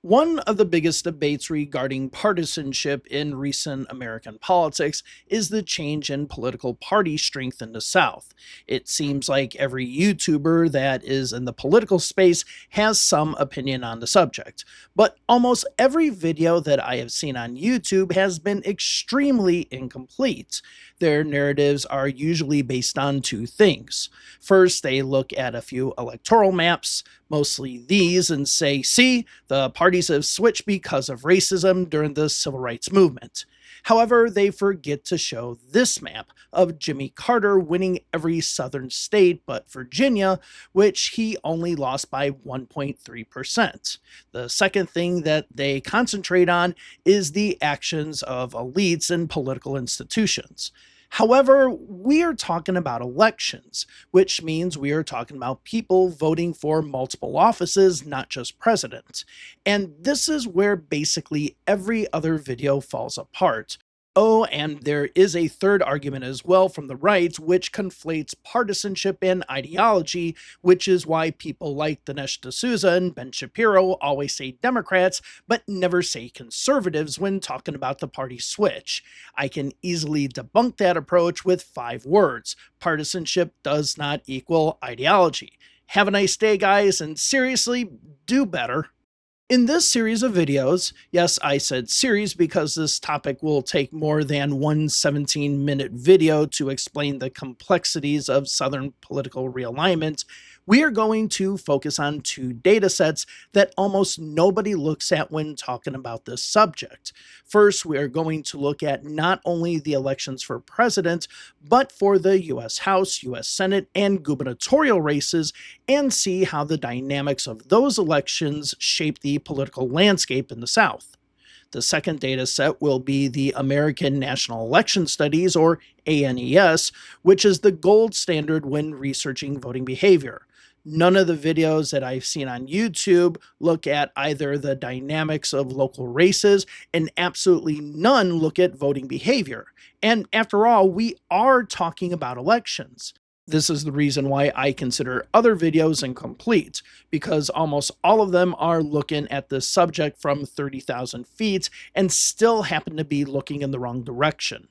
One of the biggest debates regarding partisanship in recent American politics is the change in political party strength in the South. It seems like every YouTuber that is in the political space has some opinion on the subject, but almost every video that I have seen on YouTube has been extremely incomplete. Their narratives are usually based on two things. First, they look at a few electoral maps, mostly these, and say, see, the parties have switched because of racism during the civil rights movement. However, they forget to show this map of Jimmy Carter winning every southern state but Virginia, which he only lost by 1.3%. The second thing that they concentrate on is the actions of elites and political institutions. However, we are talking about elections, which means we are talking about people voting for multiple offices, not just president. And this is where basically every other video falls apart. Oh, and there is a third argument as well from the right, which conflates partisanship and ideology, which is why people like Dinesh D'Souza and Ben Shapiro always say Democrats, but never say conservatives when talking about the party switch. I can easily debunk that approach with 5 words. Partisanship does not equal ideology. Have a nice day, guys, and seriously, do better. In this series of videos, yes, I said series because this topic will take more than one 17-minute video to explain the complexities of Southern political realignment, we are going to focus on two data sets that almost nobody looks at when talking about this subject. First, we are going to look at not only the elections for president, but for the US House, US Senate, and gubernatorial races, and see how the dynamics of those elections shape the political landscape in the South. The second data set will be the American National Election Studies, or ANES, which is the gold standard when researching voting behavior. None of the videos that I've seen on YouTube look at either the dynamics of local races, and absolutely none look at voting behavior. And after all, we are talking about elections. This is the reason why I consider other videos incomplete, because almost all of them are looking at this subject from 30,000 feet and still happen to be looking in the wrong direction.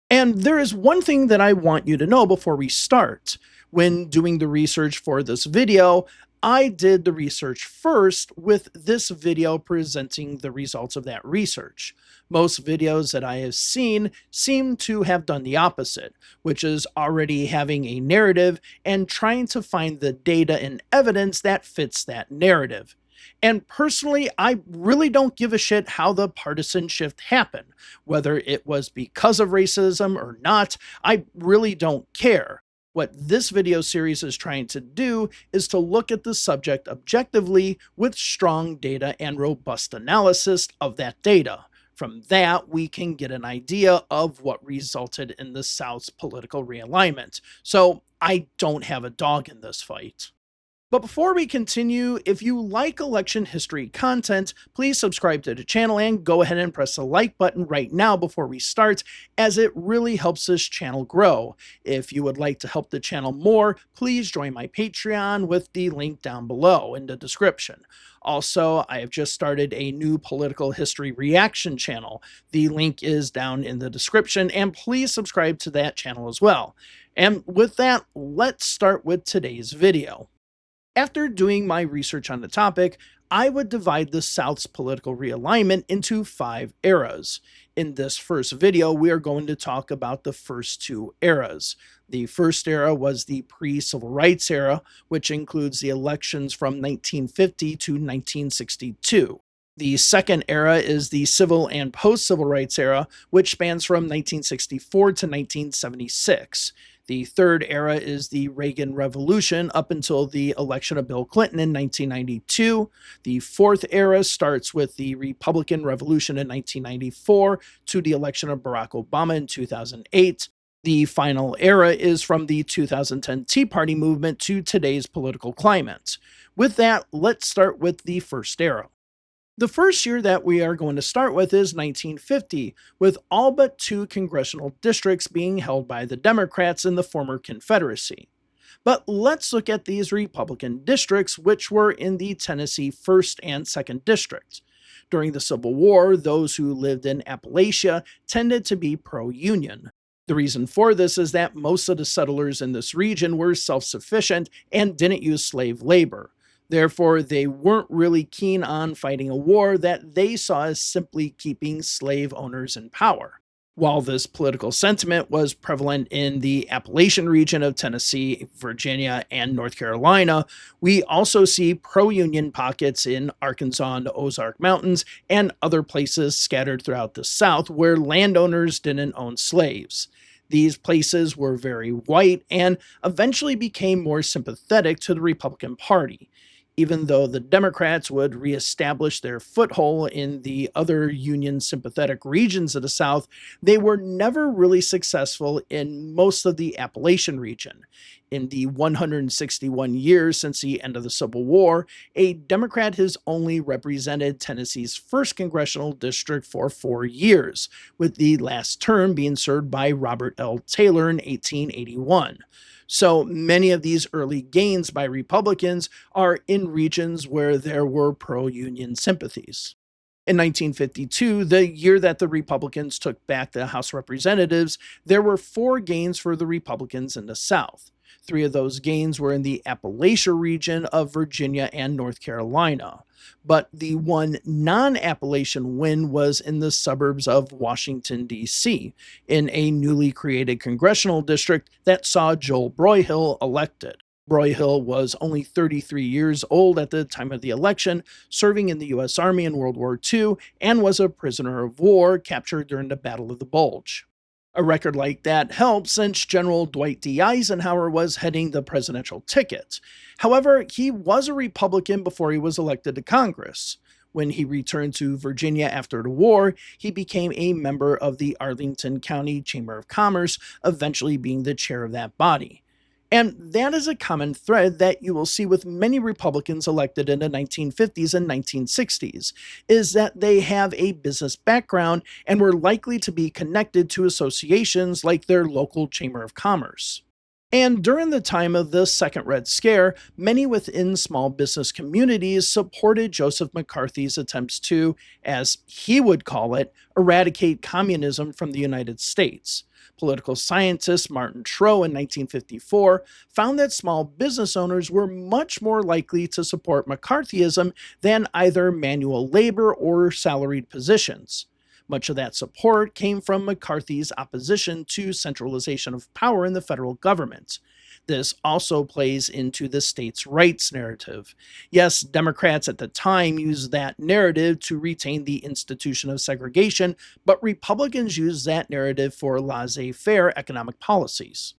And there is one thing that I want you to know before we start. When doing the research for this video, I did the research first with this video presenting the results of that research. Most videos that I have seen seem to have done the opposite, which is already having a narrative and trying to find the data and evidence that fits that narrative. And personally, I really don't give a shit how the partisan shift happened. Whether it was because of racism or not, I really don't care. What this video series is trying to do is to look at the subject objectively with strong data and robust analysis of that data. From that, we can get an idea of what resulted in the South's political realignment. So I don't have a dog in this fight. But before we continue, if you like election history content, please subscribe to the channel and go ahead and press the like button right now before we start, as it really helps this channel grow. If you would like to help the channel more, please join my Patreon with the link down below in the description. Also, I have just started a new political history reaction channel. The link is down in the description, and please subscribe to that channel as well. And with that, let's start with today's video. After doing my research on the topic, I would divide the South's political realignment into 5 eras. In this first video, we are going to talk about the first 2 eras. The first era was the pre-civil rights era, which includes the elections from 1950 to 1962. The second era is the civil and post-civil rights era, which spans from 1964 to 1976. The third era is the Reagan Revolution up until the election of Bill Clinton in 1992. The fourth era starts with the Republican Revolution in 1994 to the election of Barack Obama in 2008. The final era is from the 2010 Tea Party movement to today's political climate. With that, let's start with the first era. The first year that we are going to start with is 1950, with all but 2 congressional districts being held by the Democrats in the former Confederacy. But let's look at these Republican districts, which were in the Tennessee 1st and 2nd districts. During the Civil War, those who lived in Appalachia tended to be pro Union. The reason for this is that most of the settlers in this region were self sufficient and didn't use slave labor. Therefore, they weren't really keen on fighting a war that they saw as simply keeping slave owners in power. While this political sentiment was prevalent in the Appalachian region of Tennessee, Virginia, and North Carolina, we also see pro Union pockets in Arkansas and the Ozark Mountains and other places scattered throughout the South where landowners didn't own slaves. These places were very white and eventually became more sympathetic to the Republican Party. Even though the Democrats would reestablish their foothold in the other Union sympathetic regions of the South, they were never really successful in most of the Appalachian region. In the 161 years since the end of the Civil War, a Democrat has only represented Tennessee's 1st congressional district for 4 years, with the last term being served by Robert L. Taylor in 1881. So many of these early gains by Republicans are in regions where there were pro Union sympathies. In 1952, the year that the Republicans took back the House of Representatives, there were 4 gains for the Republicans in the South. 3 of those gains were in the Appalachia region of Virginia and North Carolina. But the one non Appalachian win was in the suburbs of Washington, D.C., in a newly created congressional district that saw Joel Broyhill elected. Broyhill was only 33 years old at the time of the election, serving in the U.S. Army in World War II, and was a prisoner of war captured during the Battle of the Bulge. A record like that helped since General Dwight D. Eisenhower was heading the presidential ticket. However, he was a Republican before he was elected to Congress. When he returned to Virginia after the war, he became a member of the Arlington County Chamber of Commerce, eventually being the chair of that body. And that is a common thread that you will see with many Republicans elected in the 1950s and 1960s, is that they have a business background and were likely to be connected to associations like their local Chamber of Commerce. And during the time of the Second Red Scare, many within small business communities supported Joseph McCarthy's attempts to, as he would call it, eradicate communism from the United States. Political scientist Martin Troe in 1954 found that small business owners were much more likely to support McCarthyism than either manual labor or salaried positions. Much of that support came from McCarthy's opposition to centralization of power in the federal government. This also plays into the states' rights narrative. Yes, Democrats at the time used that narrative to retain the institution of segregation, but Republicans used that narrative for laissez-faire economic policies.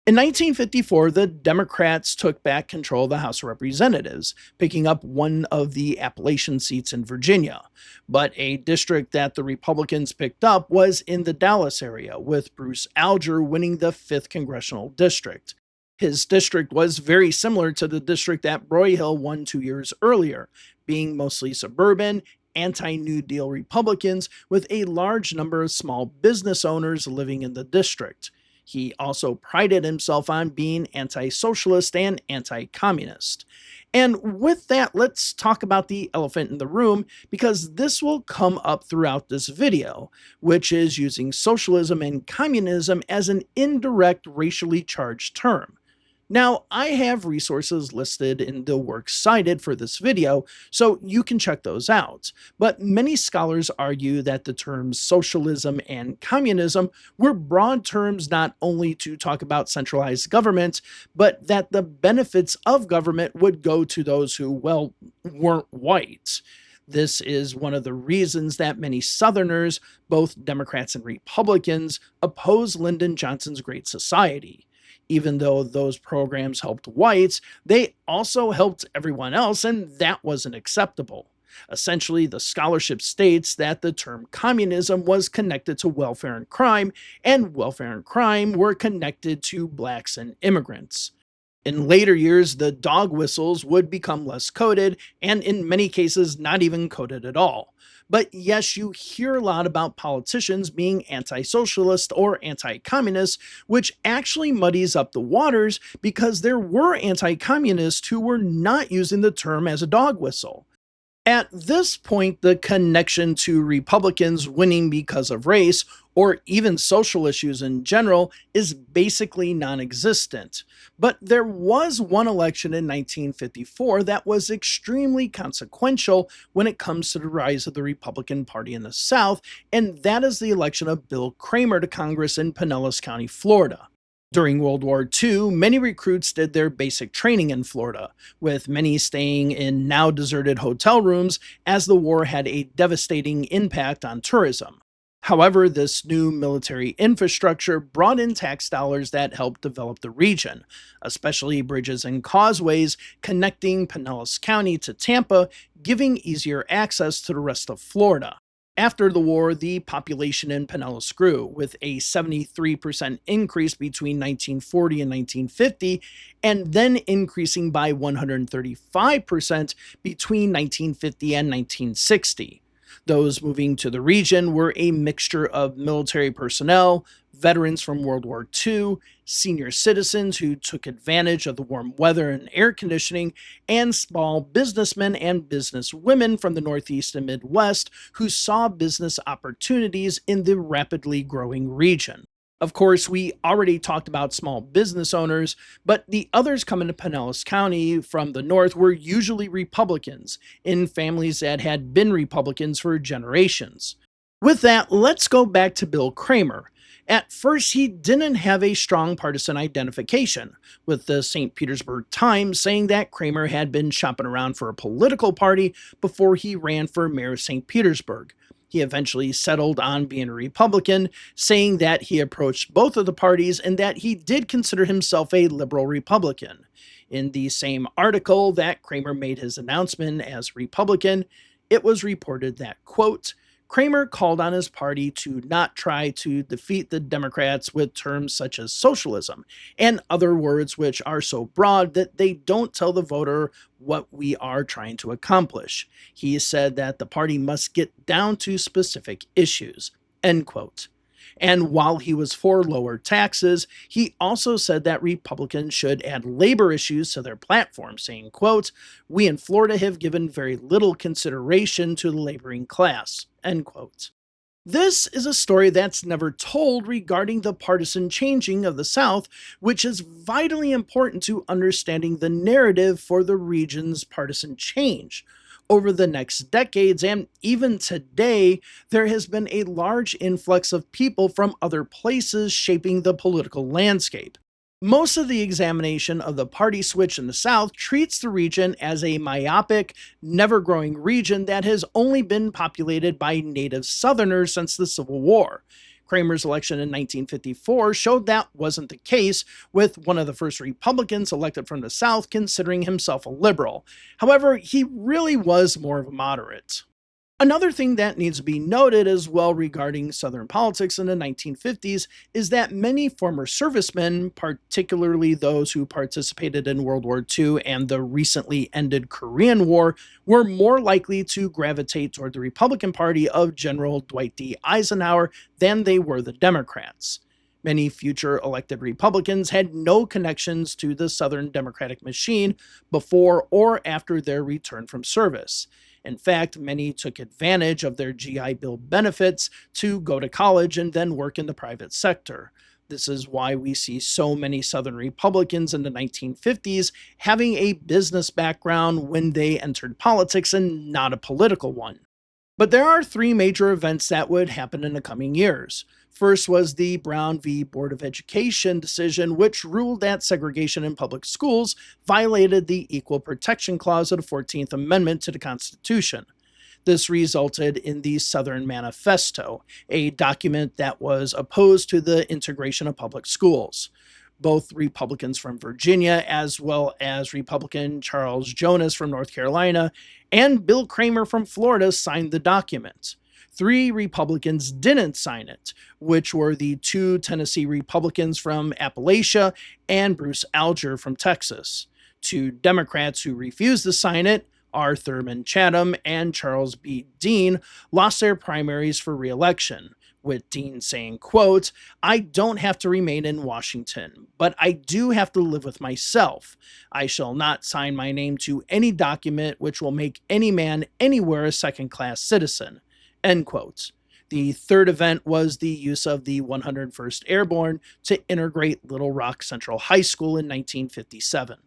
In 1954, the Democrats took back control of the House of Representatives, picking up one of the Appalachian seats in Virginia. But a district that the Republicans picked up was in the Dallas area, with Bruce Alger winning the 5th congressional district. His district was very similar to the district that Broyhill won 2 years earlier, being mostly suburban, anti-New Deal Republicans with a large number of small business owners living in the district. He also prided himself on being anti-socialist and anti-communist. And with that, let's talk about the elephant in the room, because this will come up throughout this video, which is using socialism and communism as an indirect racially charged term. Now, I have resources listed in the works cited for this video, so you can check those out. But many scholars argue that the terms socialism and communism were broad terms not only to talk about centralized government, but that the benefits of government would go to those who, well, weren't white. This is one of the reasons that many Southerners, both Democrats and Republicans, oppose Lyndon Johnson's Great Society. Even though those programs helped whites, they also helped everyone else, and that wasn't acceptable. Essentially, the scholarship states that the term communism was connected to welfare and crime were connected to blacks and immigrants. In later years, the dog whistles would become less coded, and in many cases, not even coded at all. But yes, you hear a lot about politicians being anti-socialist or anti-communist, which actually muddies up the waters because there were anti-communists who were not using the term as a dog whistle. At this point, the connection to Republicans winning because of race, or even social issues in general, is basically non existent. But there was one election in 1954 that was extremely consequential when it comes to the rise of the Republican Party in the South, and that is the election of Bill Kramer to Congress in Pinellas County, Florida. During World War II, many recruits did their basic training in Florida, with many staying in now deserted hotel rooms as the war had a devastating impact on tourism. However, this new military infrastructure brought in tax dollars that helped develop the region, especially bridges and causeways connecting Pinellas County to Tampa, giving easier access to the rest of Florida. After the war, the population in Pinellas grew, with a 73% increase between 1940 and 1950, and then increasing by 135% between 1950 and 1960. Those moving to the region were a mixture of military personnel, veterans from World War II, senior citizens who took advantage of the warm weather and air conditioning, and small businessmen and businesswomen from the Northeast and Midwest who saw business opportunities in the rapidly growing region. Of course, we already talked about small business owners, but the others coming to Pinellas County from the north were usually Republicans in families that had been Republicans for generations. With that, let's go back to Bill Kramer. At first, he didn't have a strong partisan identification, with the St. Petersburg Times saying that Kramer had been shopping around for a political party before he ran for mayor of St. Petersburg. He eventually settled on being a Republican, saying that he approached both of the parties and that he did consider himself a liberal Republican. In the same article that Kramer made his announcement as Republican, it was reported that, quote, Kramer called on his party to not try to defeat the Democrats with terms such as socialism and other words which are so broad that they don't tell the voter what we are trying to accomplish. He said that the party must get down to specific issues. End quote. And while he was for lower taxes, he also said that Republicans should add labor issues to their platform, saying, quote, we in Florida have given very little consideration to the laboring class, end quote. This is a story that's never told regarding the partisan changing of the South, which is vitally important to understanding the narrative for the region's partisan change. Over the next decades and even today, there has been a large influx of people from other places shaping the political landscape. Most of the examination of the party switch in the South treats the region as a myopic, never growing region that has only been populated by native Southerners since the Civil War. Kramer's election in 1954 showed that wasn't the case, with one of the first Republicans elected from the South considering himself a liberal. However, he really was more of a moderate. Another thing that needs to be noted as well regarding Southern politics in the 1950s is that many former servicemen, particularly those who participated in World War II and the recently ended Korean War, were more likely to gravitate toward the Republican Party of General Dwight D. Eisenhower than they were the Democrats. Many future elected Republicans had no connections to the Southern Democratic machine before or after their return from service. In fact, many took advantage of their GI Bill benefits to go to college and then work in the private sector. This is why we see so many Southern Republicans in the 1950s having a business background when they entered politics and not a political one. But there are three major events that would happen in the coming years. First was the Brown v. Board of Education decision, which ruled that segregation in public schools violated the Equal Protection Clause of the 14th Amendment to the Constitution. This resulted in the Southern Manifesto, a document that was opposed to the integration of public schools. Both Republicans from Virginia, as well as Republican Charles Jonas from North Carolina, and Bill Kramer from Florida signed the document. Three Republicans didn't sign it, which were the two Tennessee Republicans from Appalachia and Bruce Alger from Texas. Two Democrats who refused to sign it, R. Thurman Chatham and Charles B. Dean, lost their primaries for re-election, with Dean saying, quote, "I don't have to remain in Washington, but I do have to live with myself. I shall not sign my name to any document which will make any man anywhere a second-class citizen," end quote. The third event was the use of the 101st Airborne to integrate Little Rock Central High School in 1957.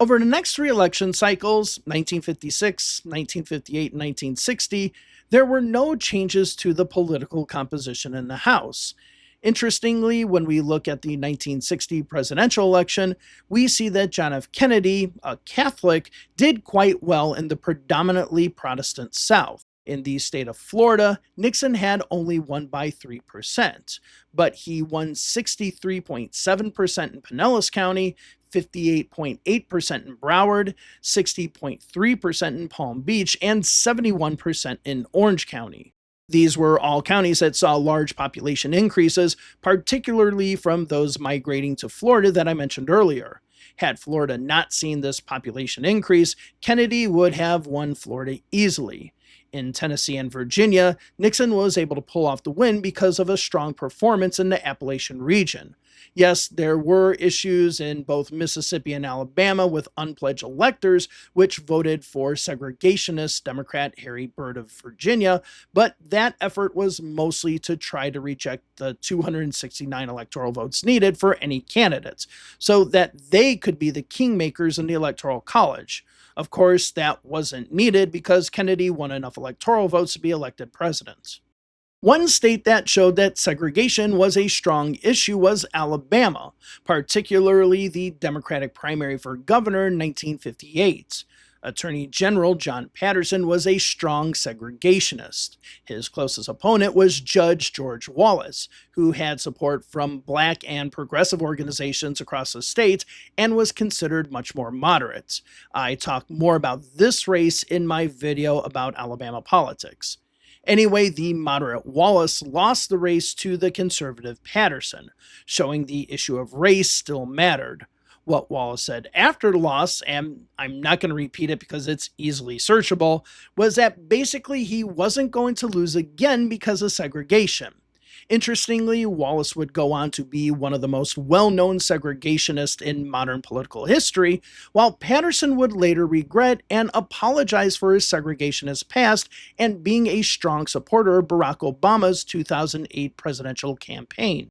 Over the next three election cycles, 1956, 1958, and 1960, there were no changes to the political composition in the House. Interestingly, when we look at the 1960 presidential election, we see that John F. Kennedy, a Catholic, did quite well in the predominantly Protestant South. In the state of Florida, Nixon had only won by 3%, but he won 63.7% in Pinellas County, 58.8% in Broward, 60.3% in Palm Beach, and 71% in Orange County. These were all counties that saw large population increases, particularly from those migrating to Florida that I mentioned earlier. Had Florida not seen this population increase, Kennedy would have won Florida easily. In Tennessee and Virginia, Nixon was able to pull off the win because of a strong performance in the Appalachian region. Yes, there were issues in both Mississippi and Alabama with unpledged electors, which voted for segregationist Democrat Harry Byrd of Virginia, but that effort was mostly to try to reject the 269 electoral votes needed for any candidates, so that they could be the kingmakers in the Electoral College. Of course, that wasn't needed because Kennedy won enough electoral votes to be elected president. One state that showed that segregation was a strong issue was Alabama, particularly the Democratic primary for governor in 1958. Attorney General John Patterson was a strong segregationist. His closest opponent was Judge George Wallace, who had support from black and progressive organizations across the state and was considered much more moderate. I talk more about this race in my video about Alabama politics. Anyway, the moderate Wallace lost the race to the conservative Patterson, showing the issue of race still mattered. What Wallace said after the loss, and I'm not going to repeat it because it's easily searchable, was that basically he wasn't going to lose again because of segregation. Interestingly, Wallace would go on to be one of the most well-known segregationists in modern political history, while Patterson would later regret and apologize for his segregationist past and being a strong supporter of Barack Obama's 2008 presidential campaign.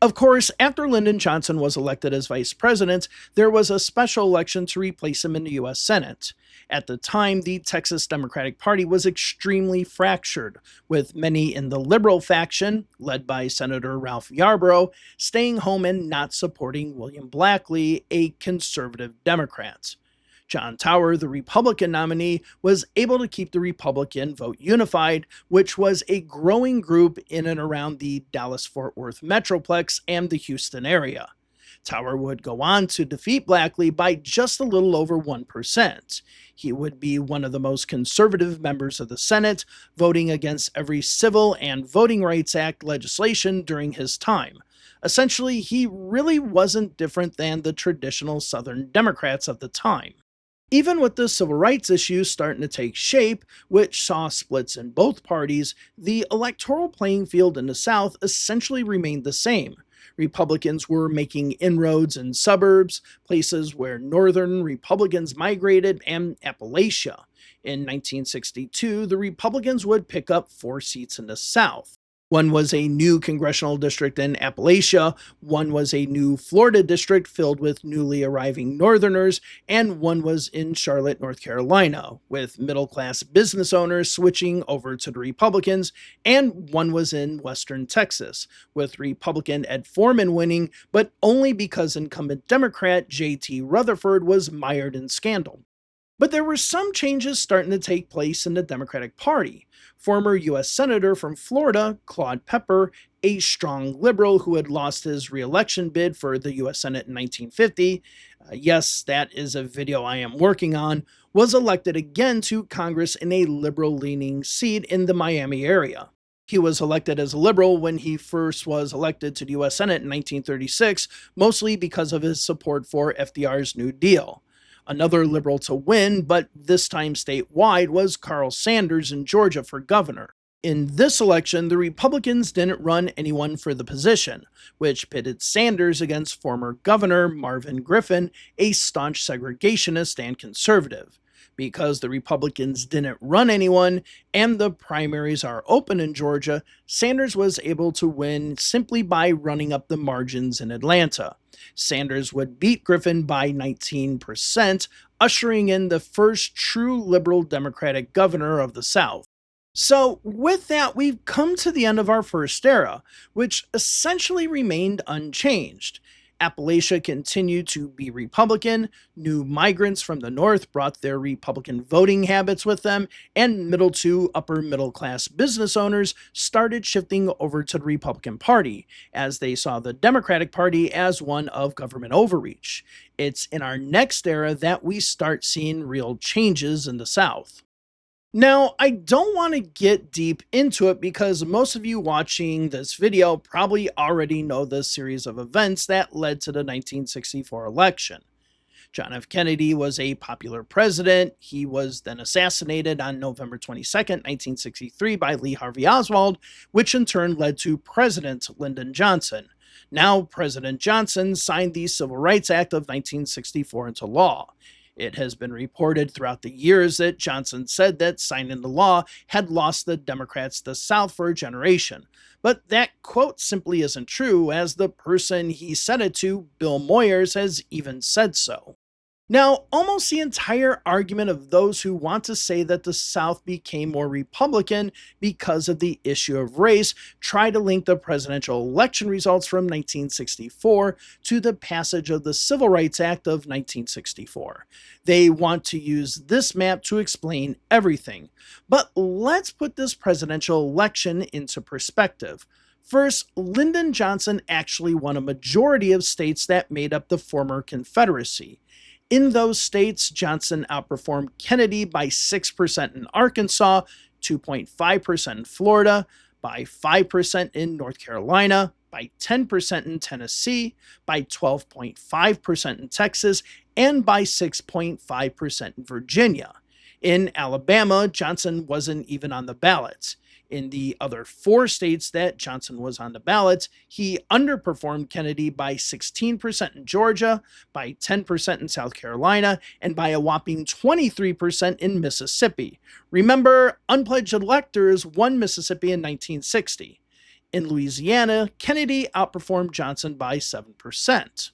Of course, after Lyndon Johnson was elected as vice president, there was a special election to replace him in the U.S. Senate. At the time, the Texas Democratic Party was extremely fractured, with many in the liberal faction, led by Senator Ralph Yarborough, staying home and not supporting William Blackley, a conservative Democrat. John Tower, the Republican nominee, was able to keep the Republican vote unified, which was a growing group in and around the Dallas-Fort Worth Metroplex and the Houston area. Tower would go on to defeat Blackley by just a little over 1%. He would be one of the most conservative members of the Senate, voting against every Civil and Voting Rights Act legislation during his time. Essentially, he really wasn't different than the traditional Southern Democrats of the time. Even with the civil rights issues starting to take shape, which saw splits in both parties, the electoral playing field in the South essentially remained the same. Republicans were making inroads in suburbs, places where Northern Republicans migrated, and Appalachia. In 1962, the Republicans would pick up 4 seats in the South. One was a new congressional district in Appalachia, one was a new Florida district filled with newly arriving Northerners, and one was in Charlotte, North Carolina, with middle-class business owners switching over to the Republicans, and one was in Western Texas, with Republican Ed Foreman winning, but only because incumbent Democrat J.T. Rutherford was mired in scandal. But there were some changes starting to take place in the Democratic Party. Former U.S. Senator from Florida, Claude Pepper, a strong liberal who had lost his re-election bid for the U.S. Senate in 1950, yes, that is a video I am working on, was elected again to Congress in a liberal-leaning seat in the Miami area. He was elected as a liberal when he first was elected to the U.S. Senate in 1936, mostly because of his support for FDR's New Deal. Another liberal to win, but this time statewide, was Carl Sanders in Georgia for governor. In this election, the Republicans didn't run anyone for the position, which pitted Sanders against former Governor Marvin Griffin, a staunch segregationist and conservative. Because the Republicans didn't run anyone and the primaries are open in Georgia, Sanders was able to win simply by running up the margins in Atlanta. Sanders would beat Griffin by 19%, ushering in the first true liberal Democratic governor of the South. So, with that, we've come to the end of our first era, which essentially remained unchanged. Appalachia continued to be Republican, new migrants from the North brought their Republican voting habits with them, and middle to upper middle class business owners started shifting over to the Republican Party, as they saw the Democratic Party as one of government overreach. It's in our next era that we start seeing real changes in the South. Now, I don't want to get deep into it because most of you watching this video probably already know the series of events that led to the 1964 election. John F. Kennedy was a popular president. He was then assassinated on November 22nd, 1963 by Lee Harvey Oswald, which in turn led to President Lyndon Johnson. Now, President Johnson signed the Civil Rights Act of 1964 into law. It has been reported throughout the years that Johnson said that signing the law had lost the Democrats the South for a generation. But that quote simply isn't true, as the person he said it to, Bill Moyers, has even said so. Now, almost the entire argument of those who want to say that the South became more Republican because of the issue of race try to link the presidential election results from 1964 to the passage of the Civil Rights Act of 1964. They want to use this map to explain everything. But let's put this presidential election into perspective. First, Lyndon Johnson actually won a majority of states that made up the former Confederacy. In those states, Johnson outperformed Kennedy by 6% in Arkansas, 2.5% in Florida, by 5% in North Carolina, by 10% in Tennessee, by 12.5% in Texas, and by 6.5% in Virginia. In Alabama, Johnson wasn't even on the ballot. In the other 4 states that Johnson was on the ballot, he underperformed Kennedy by 16% in Georgia, by 10% in South Carolina, and by a whopping 23% in Mississippi. Remember, unpledged electors won Mississippi in 1960. In Louisiana, Kennedy outperformed Johnson by 7%.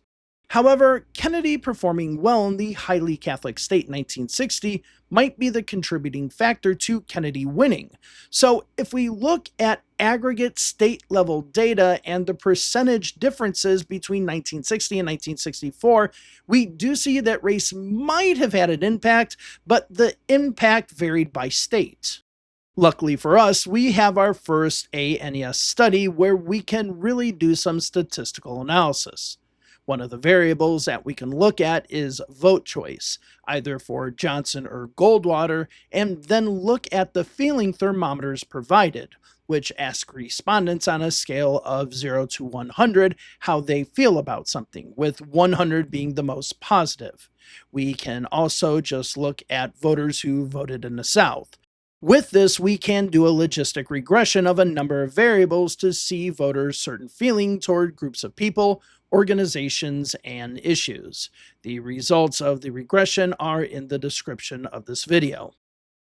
However, Kennedy performing well in the highly Catholic state in 1960 might be the contributing factor to Kennedy winning. So if we look at aggregate state-level data and the percentage differences between 1960 and 1964, we do see that race might have had an impact, but the impact varied by state. Luckily for us, we have our first ANES study where we can really do some statistical analysis. One of the variables that we can look at is vote choice, either for Johnson or Goldwater, and then look at the feeling thermometers provided, which ask respondents on a scale of 0 to 100 how they feel about something, with 100 being the most positive. We can also just look at voters who voted in the South. With this, we can do a logistic regression of a number of variables to see voters' certain feeling toward groups of people, organizations, and issues. The results of the regression are in the description of this video.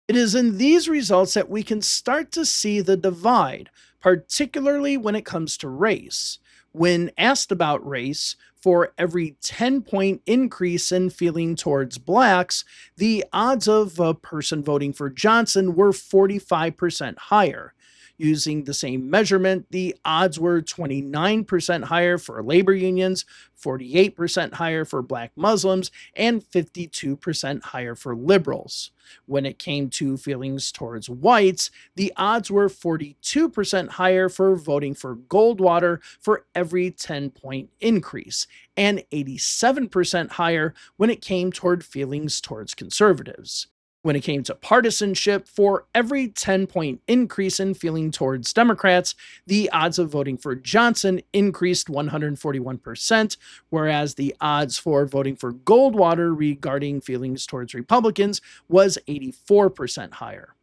It is in these results that we can start to see the divide, particularly when it comes to race. When asked about race, for every 10-point increase in feeling towards blacks, the odds of a person voting for Johnson were 45% higher. Using the same measurement, the odds were 29% higher for labor unions, 48% higher for black Muslims, and 52% higher for liberals. When it came to feelings towards whites, the odds were 42% higher for voting for Goldwater for every 10-point increase, and 87% higher when it came toward feelings towards conservatives. When it came to partisanship, for every 10-point increase in feeling towards Democrats, the odds of voting for Johnson increased 141%, whereas the odds for voting for Goldwater regarding feelings towards Republicans was 84% higher.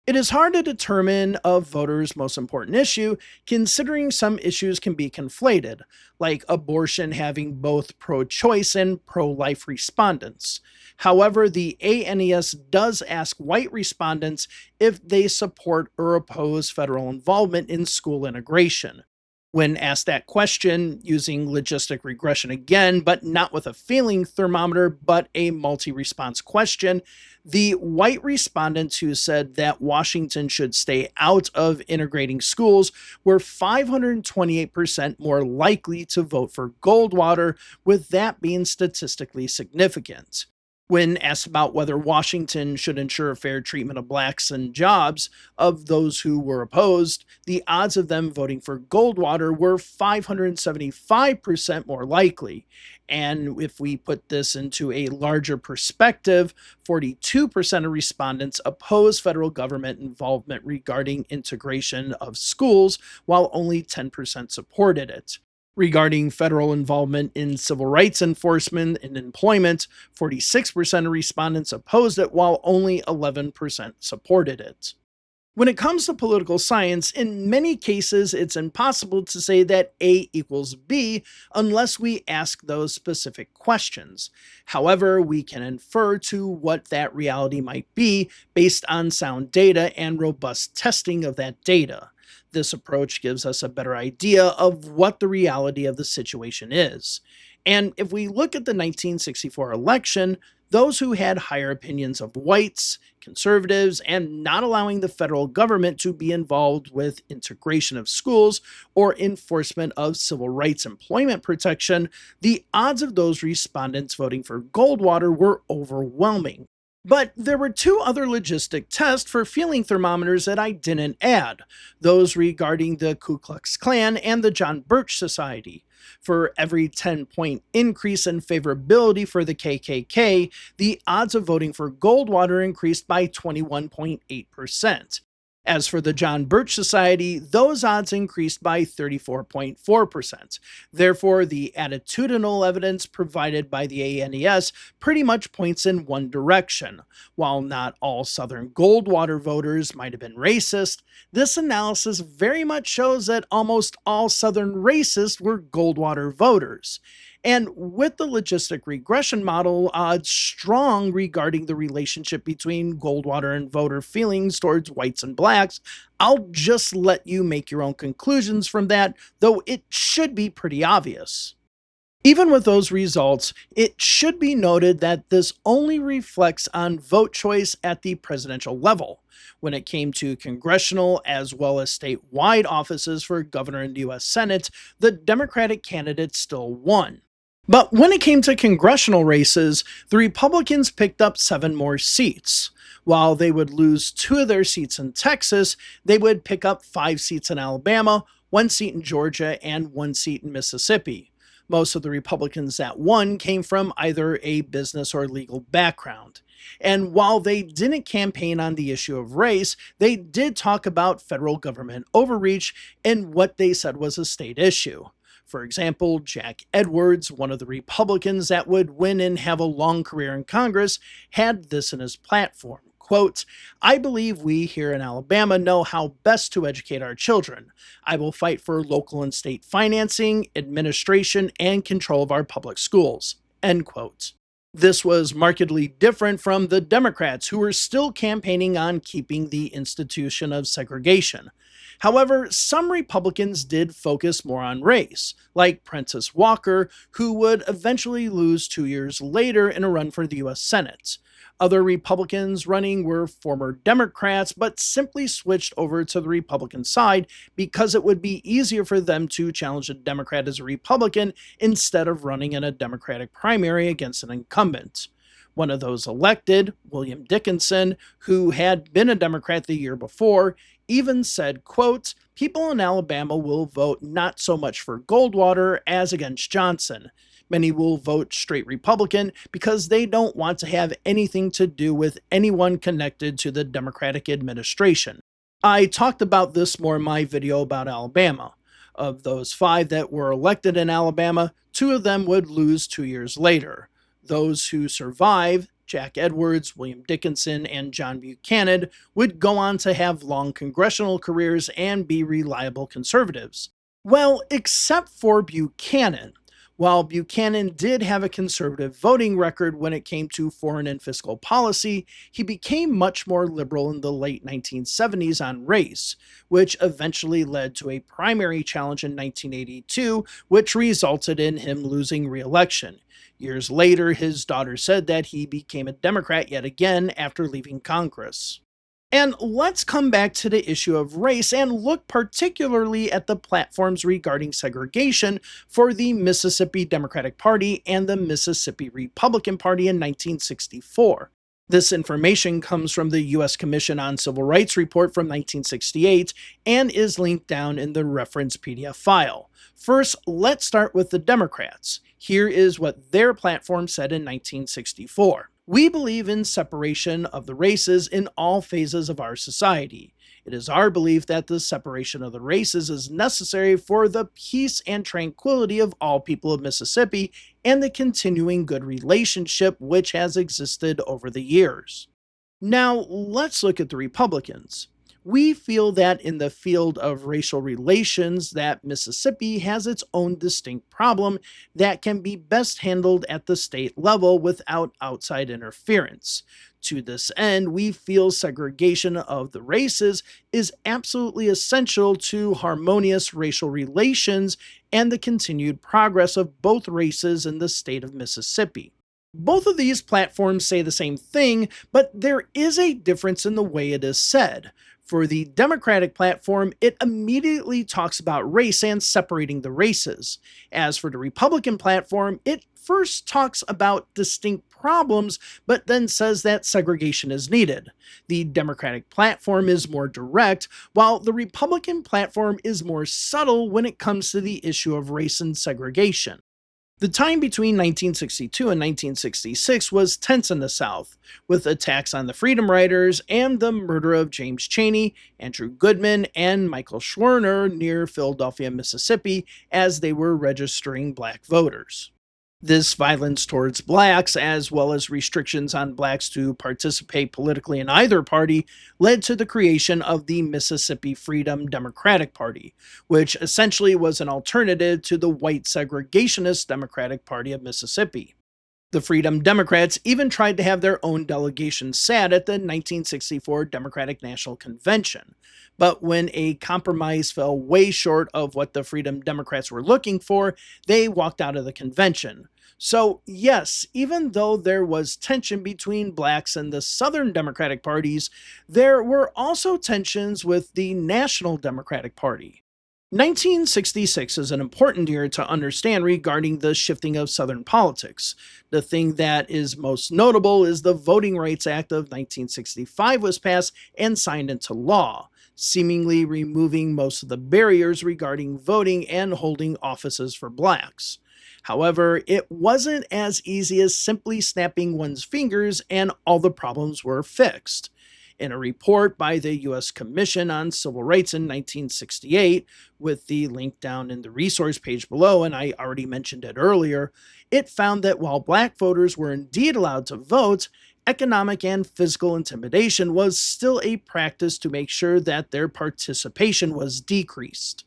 It is hard to determine a voter's most important issue, considering some issues can be conflated, like abortion having both pro choice and pro life respondents. However, the ANES does ask white respondents if they support or oppose federal involvement in school integration. When asked that question using logistic regression again, but not with a feeling thermometer, but a multi response question, the white respondents who said that Washington should stay out of integrating schools were 528% more likely to vote for Goldwater, with that being statistically significant. When asked about whether Washington should ensure fair treatment of blacks and jobs, of those who were opposed, the odds of them voting for Goldwater were 575% more likely. And if we put this into a larger perspective, 42% of respondents oppose federal government involvement regarding integration of schools, while only 10% supported it. Regarding federal involvement in civil rights enforcement and employment, 46% of respondents opposed it, while only 11% supported it. When it comes to political science, in many cases, it's impossible to say that A equals B unless we ask those specific questions. However, we can infer to what that reality might be based on sound data and robust testing of that data. This approach gives us a better idea of what the reality of the situation is. And if we look at the 1964 election, those who had higher opinions of whites, conservatives, and not allowing the federal government to be involved with integration of schools or enforcement of civil rights employment protection, the odds of those respondents voting for Goldwater were overwhelming. But there were two other logistic tests for feeling thermometers that I didn't add, those regarding the Ku Klux Klan and the John Birch Society. For every 10-point increase in favorability for the KKK, the odds of voting for Goldwater increased by 21.8%. As for the John Birch Society, those odds increased by 34.4%. Therefore, the attitudinal evidence provided by the ANES pretty much points in one direction. While not all Southern Goldwater voters might have been racist, this analysis very much shows that almost all Southern racists were Goldwater voters. And with the logistic regression model odds strong regarding the relationship between Goldwater and voter feelings towards whites and blacks, I'll just let you make your own conclusions from that, though it should be pretty obvious. Even with those results, it should be noted that this only reflects on vote choice at the presidential level. When it came to congressional as well as statewide offices for governor and U.S. Senate, the Democratic candidate still won. But when it came to congressional races, the Republicans picked up 7 more seats. While they would lose 2 of their seats in Texas, they would pick up 5 seats in Alabama, 1 seat in Georgia, and 1 seat in Mississippi. Most of the Republicans that won came from either a business or legal background. And while they didn't campaign on the issue of race, they did talk about federal government overreach and what they said was a state issue. For example, Jack Edwards, one of the Republicans that would win and have a long career in Congress, had this in his platform. Quote, "I believe we here in Alabama know how best to educate our children. I will fight for local and state financing, administration, and control of our public schools." End quote. This was markedly different from the Democrats, who were still campaigning on keeping the institution of segregation. However, some Republicans did focus more on race, like Prentice Walker, who would eventually lose 2 years later in a run for the U.S. Senate. Other Republicans running were former Democrats, but simply switched over to the Republican side because it would be easier for them to challenge a Democrat as a Republican instead of running in a Democratic primary against an incumbent. One of those elected, William Dickinson, who had been a Democrat the year before, even said, quote, "People in Alabama will vote not so much for Goldwater as against Johnson. Many will vote straight Republican because they don't want to have anything to do with anyone connected to the Democratic administration." I talked about this more in my video about Alabama. Of those 5 that were elected in Alabama, 2 of them would lose 2 years later. Those who survived, Jack Edwards, William Dickinson, and John Buchanan would go on to have long congressional careers and be reliable conservatives. Well, except for Buchanan. While Buchanan did have a conservative voting record when it came to foreign and fiscal policy, he became much more liberal in the late 1970s on race, which eventually led to a primary challenge in 1982, which resulted in him losing re-election. Years later, his daughter said that he became a Democrat yet again after leaving Congress. And let's come back to the issue of race and look particularly at the platforms regarding segregation for the Mississippi Democratic Party and the Mississippi Republican Party in 1964. This information comes from the U.S. Commission on Civil Rights report from 1968 and is linked down in the reference PDF file. First, let's start with the Democrats. Here is what their platform said in 1964. We believe in separation of the races in all phases of our society. It is our belief that the separation of the races is necessary for the peace and tranquility of all people of Mississippi and the continuing good relationship which has existed over the years. Now, let's look at the Republicans. We feel that in the field of racial relations that Mississippi has its own distinct problem that can be best handled at the state level without outside interference. To this end, we feel segregation of the races is absolutely essential to harmonious racial relations and the continued progress of both races in the state of Mississippi. Both of these platforms say the same thing, but there is a difference in the way it is said. For the Democratic platform, it immediately talks about race and separating the races. As for the Republican platform, it first talks about distinct problems, but then says that segregation is needed. The Democratic platform is more direct, while the Republican platform is more subtle when it comes to the issue of race and segregation. The time between 1962 and 1966 was tense in the South, with attacks on the Freedom Riders and the murder of James Chaney, Andrew Goodman, and Michael Schwerner near Philadelphia, Mississippi, as they were registering black voters. This violence towards blacks, as well as restrictions on blacks to participate politically in either party, led to the creation of the Mississippi Freedom Democratic Party, which essentially was an alternative to the white segregationist Democratic Party of Mississippi. The Freedom Democrats even tried to have their own delegation sat at the 1964 Democratic National Convention. But when a compromise fell way short of what the Freedom Democrats were looking for, they walked out of the convention. So yes, even though there was tension between blacks and the Southern Democratic parties, there were also tensions with the National Democratic Party. 1966 is an important year to understand regarding the shifting of Southern politics. The thing that is most notable is the Voting Rights Act of 1965 was passed and signed into law, seemingly removing most of the barriers regarding voting and holding offices for blacks. However, it wasn't as easy as simply snapping one's fingers and all the problems were fixed. In a report by the U.S. Commission on Civil Rights in 1968, with the link down in the resource page below, and I already mentioned it earlier, it found that while black voters were indeed allowed to vote, economic and physical intimidation was still a practice to make sure that their participation was decreased.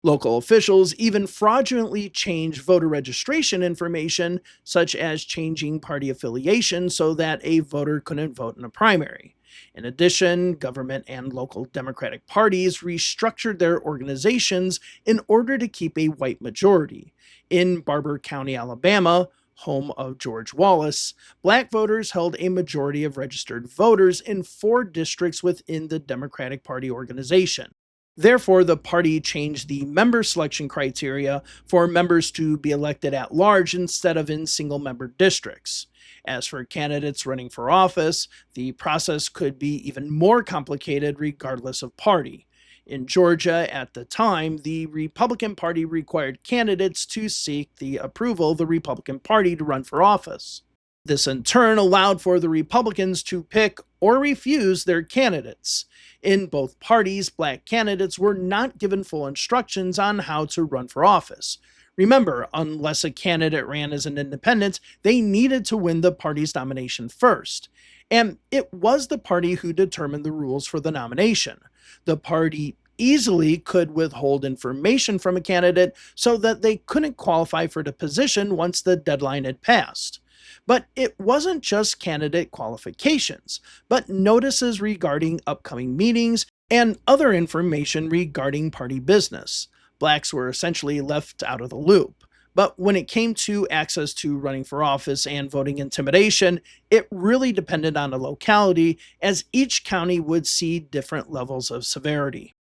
Local officials even fraudulently changed voter registration information, such as changing party affiliation so that a voter couldn't vote in a primary. In addition, government and local Democratic parties restructured their organizations in order to keep a white majority. In Barber County, Alabama, home of George Wallace, black voters held a majority of registered voters in 4 districts within the Democratic Party organization. Therefore, the party changed the member selection criteria for members to be elected at large instead of in single-member districts. As for candidates running for office, the process could be even more complicated regardless of party. In Georgia at the time, the Republican Party required candidates to seek the approval of the Republican Party to run for office. This in turn allowed for the Republicans to pick or refuse their candidates. In both parties, black candidates were not given full instructions on how to run for office. Remember, unless a candidate ran as an independent, they needed to win the party's nomination first. And it was the party who determined the rules for the nomination. The party easily could withhold information from a candidate so that they couldn't qualify for the position once the deadline had passed. But it wasn't just candidate qualifications, but notices regarding upcoming meetings and other information regarding party business. Blacks were essentially left out of the loop. But when it came to access to running for office and voting intimidation, it really depended on the locality, as each county would see different levels of severity.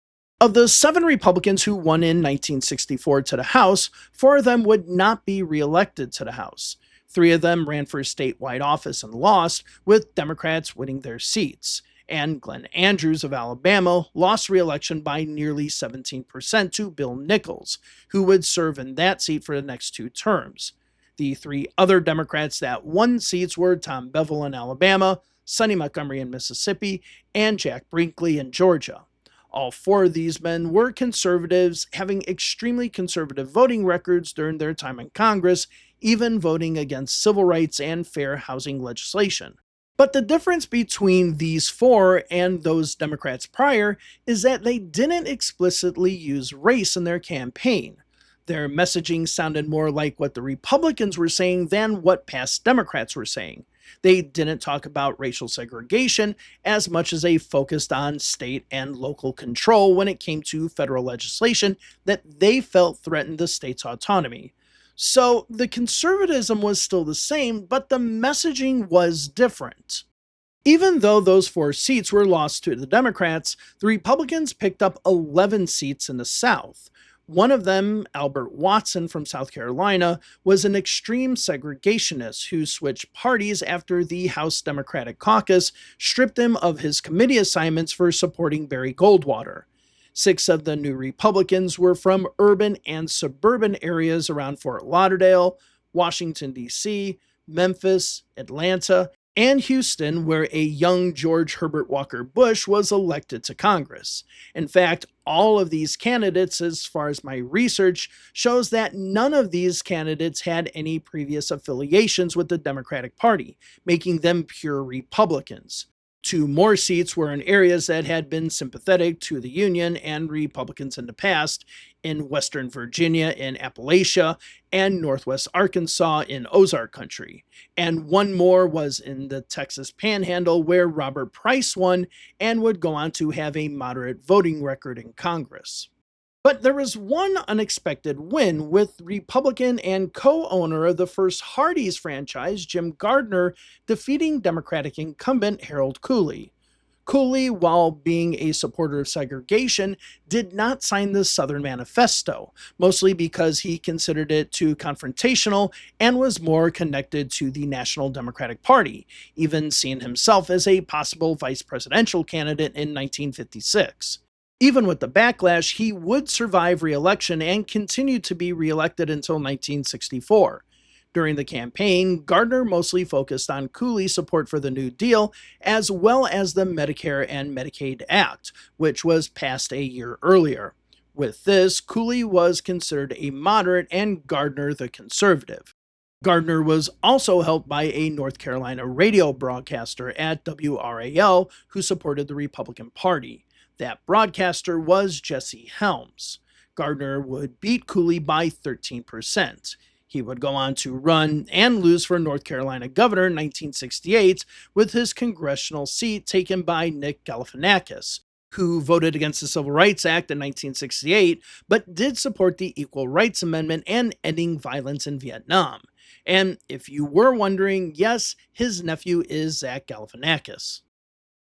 Of the 7 Republicans who won in 1964 to the House, 4 of them would not be reelected to the House. 3 of them ran for statewide office and lost, with Democrats winning their seats. And Glenn Andrews of Alabama lost re-election by nearly 17% to Bill Nichols, who would serve in that seat for the next 2 terms. The 3 other Democrats that won seats were Tom Bevel in Alabama, Sonny Montgomery in Mississippi, and Jack Brinkley in Georgia. All 4 of these men were conservatives, having extremely conservative voting records during their time in Congress, even voting against civil rights and fair housing legislation. But the difference between these 4 and those Democrats prior is that they didn't explicitly use race in their campaign. Their messaging sounded more like what the Republicans were saying than what past Democrats were saying. They didn't talk about racial segregation as much as they focused on state and local control when it came to federal legislation that they felt threatened the state's autonomy. So the conservatism was still the same, but the messaging was different. Even though those 4 seats were lost to the Democrats, the Republicans picked up 11 seats in the South. One of them, Albert Watson from South Carolina, was an extreme segregationist who switched parties after the House Democratic Caucus stripped him of his committee assignments for supporting Barry Goldwater. 6 of the new Republicans were from urban and suburban areas around Fort Lauderdale, Washington, D.C., Memphis, Atlanta, and Houston, where a young George Herbert Walker Bush was elected to Congress. In fact, all of these candidates, as far as my research, shows that none of these candidates had any previous affiliations with the Democratic Party, making them pure Republicans. 2 more seats were in areas that had been sympathetic to the Union and Republicans in the past, in Western Virginia in Appalachia and Northwest Arkansas in Ozark Country. And 1 more was in the Texas Panhandle, where Robert Price won and would go on to have a moderate voting record in Congress. But there was one unexpected win, with Republican and co-owner of the first Hardee's franchise, Jim Gardner, defeating Democratic incumbent Harold Cooley. Cooley, while being a supporter of segregation, did not sign the Southern Manifesto, mostly because he considered it too confrontational and was more connected to the National Democratic Party, even seeing himself as a possible vice presidential candidate in 1956. Even with the backlash, he would survive re-election and continue to be re-elected until 1964. During the campaign, Gardner mostly focused on Cooley's support for the New Deal, as well as the Medicare and Medicaid Act, which was passed a year earlier. With this, Cooley was considered a moderate and Gardner the conservative. Gardner was also helped by a North Carolina radio broadcaster at WRAL who supported the Republican Party. That broadcaster was Jesse Helms. Gardner would beat Cooley by 13%. He would go on to run and lose for North Carolina governor in 1968, with his congressional seat taken by Nick Galifianakis, who voted against the Civil Rights Act in 1968, but did support the Equal Rights Amendment and ending violence in Vietnam. And if you were wondering, yes, his nephew is Zach Galifianakis.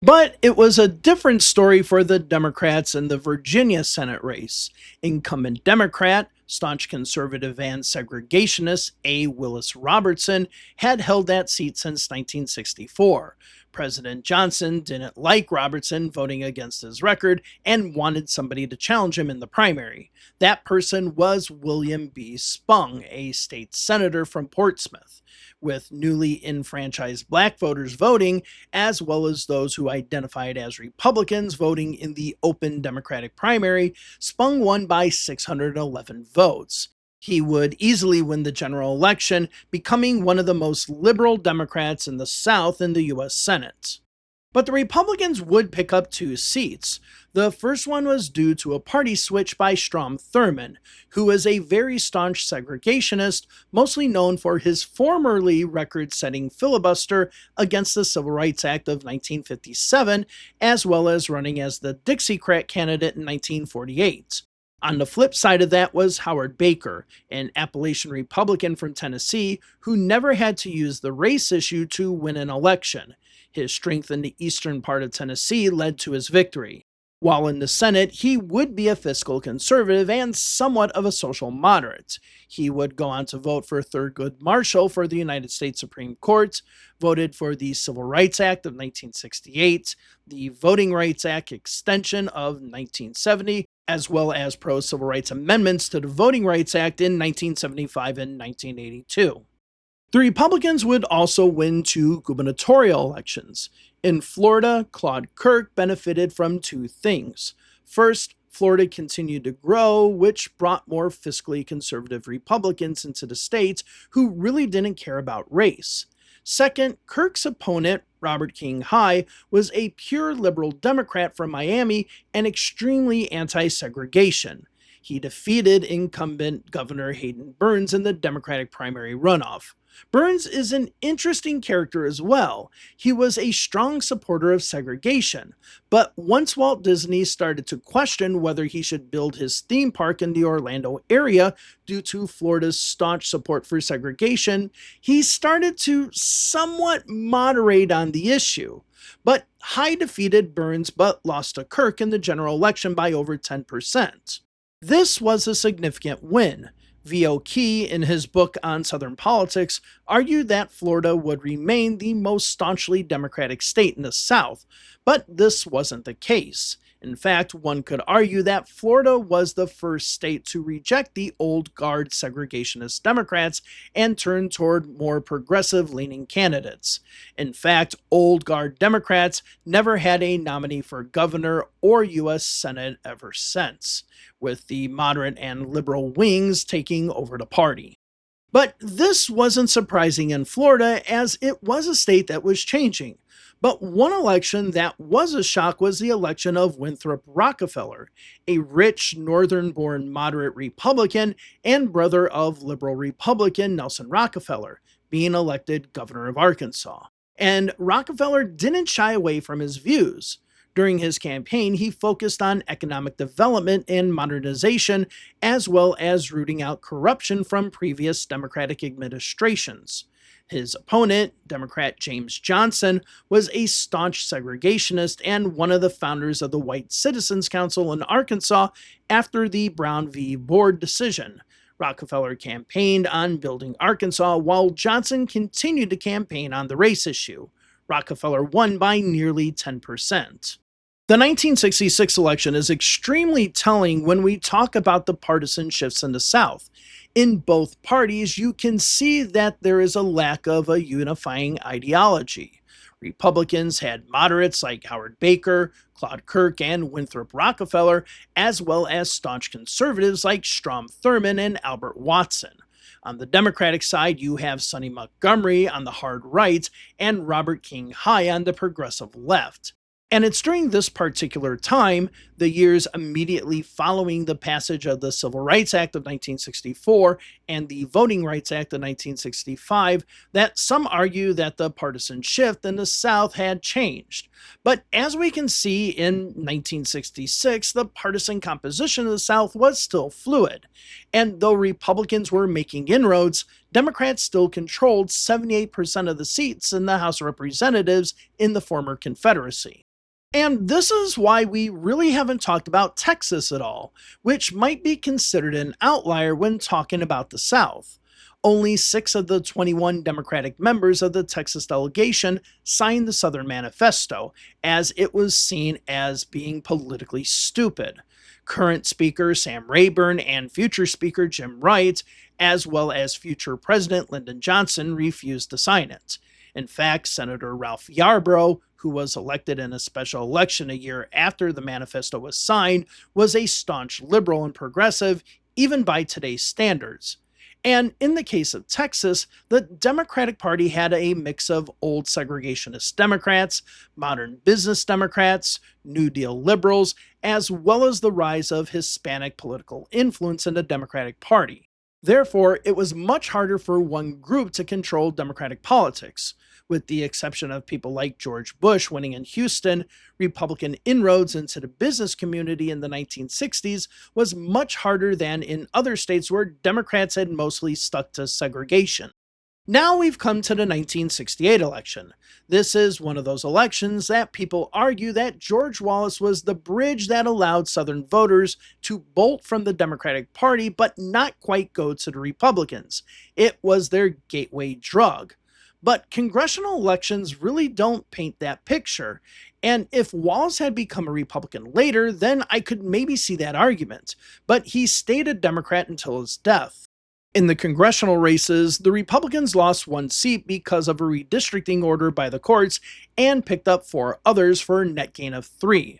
But it was a different story for the Democrats in the Virginia Senate race. Incumbent Democrat, staunch conservative and segregationist A. Willis Robertson had held that seat since 1964. President Johnson didn't like Robertson voting against his record and wanted somebody to challenge him in the primary. That person was William B. Spong, a state senator from Portsmouth. With newly enfranchised black voters voting, as well as those who identified as Republicans voting in the open Democratic primary, Spong won by 611 votes. He would easily win the general election, becoming one of the most liberal Democrats in the South in the US Senate. But the Republicans would pick up 2 seats. The first one was due to a party switch by Strom Thurmond, who is a very staunch segregationist, mostly known for his formerly record setting filibuster against the Civil Rights Act of 1957, as well as running as the Dixiecrat candidate in 1948. On the flip side of that was Howard Baker, an Appalachian Republican from Tennessee who never had to use the race issue to win an election. His strength in the eastern part of Tennessee led to his victory. While in the Senate, he would be a fiscal conservative and somewhat of a social moderate. He would go on to vote for Thurgood Marshall for the United States Supreme Court, voted for the Civil Rights Act of 1968, the Voting Rights Act extension of 1970, as well as pro-civil rights amendments to the Voting Rights Act in 1975 and 1982. The Republicans would also win 2 gubernatorial elections. In Florida, Claude Kirk benefited from 2 things. First, Florida continued to grow, which brought more fiscally conservative Republicans into the state who really didn't care about race. Second, Kirk's opponent, Robert King High, was a pure liberal Democrat from Miami and extremely anti-segregation. He defeated incumbent Governor Hayden Burns in the Democratic primary runoff. Burns is an interesting character as well. He was a strong supporter of segregation, but once Walt Disney started to question whether he should build his theme park in the Orlando area due to Florida's staunch support for segregation, he started to somewhat moderate on the issue. But High defeated Burns but lost to Kirk in the general election by over 10%. This was a significant win. V.O. Key, in his book on Southern politics, argued that Florida would remain the most staunchly Democratic state in the South, but this wasn't the case. In fact, one could argue that Florida was the first state to reject the old guard segregationist Democrats and turn toward more progressive-leaning candidates. In fact, old guard Democrats never had a nominee for governor or U.S. Senate ever since, with the moderate and liberal wings taking over the party. But this wasn't surprising in Florida, as it was a state that was changing. But one election that was a shock was the election of Winthrop Rockefeller, a rich northern-born moderate Republican and brother of liberal Republican Nelson Rockefeller, being elected governor of Arkansas. And Rockefeller didn't shy away from his views. During his campaign, he focused on economic development and modernization, as well as rooting out corruption from previous Democratic administrations. His opponent, Democrat James Johnson, was a staunch segregationist and one of the founders of the White Citizens Council in Arkansas after the Brown v. Board decision. Rockefeller campaigned on building Arkansas, while Johnson continued to campaign on the race issue. Rockefeller won by nearly 10%. The 1966 election is extremely telling when we talk about the partisan shifts in the South. In both parties, you can see that there is a lack of a unifying ideology. Republicans had moderates like Howard Baker, Claude Kirk, and Winthrop Rockefeller, as well as staunch conservatives like Strom Thurmond and Albert Watson. On the Democratic side, you have Sonny Montgomery on the hard right and Robert King High on the progressive left. And it's during this particular time, the years immediately following the passage of the Civil Rights Act of 1964 and the Voting Rights Act of 1965, that some argue that the partisan shift in the South had changed. But as we can see in 1966, the partisan composition of the South was still fluid. And though Republicans were making inroads, Democrats still controlled 78% of the seats in the House of Representatives in the former Confederacy. And this is why we really haven't talked about Texas at all, which might be considered an outlier when talking about the South. Only 6 of the 21 Democratic members of the Texas delegation signed the Southern Manifesto, as it was seen as being politically stupid. Current Speaker Sam Rayburn and future Speaker Jim Wright, as well as future President Lyndon Johnson, refused to sign it. In fact, Senator Ralph Yarborough, who was elected in a special election a year after the manifesto was signed, was a staunch liberal and progressive, even by today's standards. And in the case of Texas, the Democratic Party had a mix of old segregationist Democrats, modern business Democrats, New Deal liberals, as well as the rise of Hispanic political influence in the Democratic Party. Therefore, it was much harder for one group to control Democratic politics. With the exception of people like George Bush winning in Houston, Republican inroads into the business community in the 1960s was much harder than in other states where Democrats had mostly stuck to segregation. Now we've come to the 1968 election. This is one of those elections that people argue that George Wallace was the bridge that allowed Southern voters to bolt from the Democratic Party but not quite go to the Republicans. It was their gateway drug. But congressional elections really don't paint that picture. And if Wallace had become a Republican later, then I could maybe see that argument. But he stayed a Democrat until his death. In the congressional races, the Republicans lost one seat because of a redistricting order by the courts and picked up four others for a net gain of 3.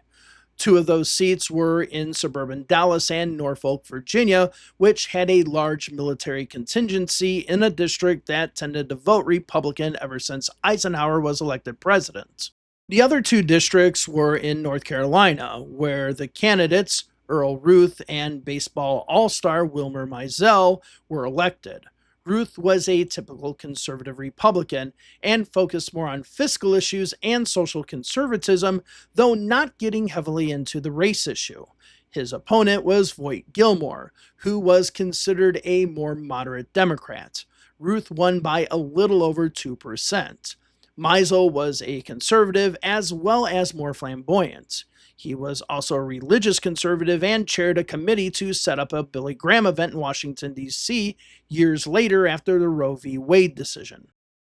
Two of those seats were in suburban Dallas and Norfolk, Virginia, which had a large military contingency in a district that tended to vote Republican ever since Eisenhower was elected president. The other two districts were in North Carolina, where the candidates, Earl Ruth and baseball all-star Wilmer Mizell, were elected. Ruth was a typical conservative Republican and focused more on fiscal issues and social conservatism, though not getting heavily into the race issue. His opponent was Voight Gilmore, who was considered a more moderate Democrat. Ruth won by a little over 2%. Mizell was a conservative as well as more flamboyant. He was also a religious conservative and chaired a committee to set up a Billy Graham event in Washington, D.C. years later after the Roe v. Wade decision.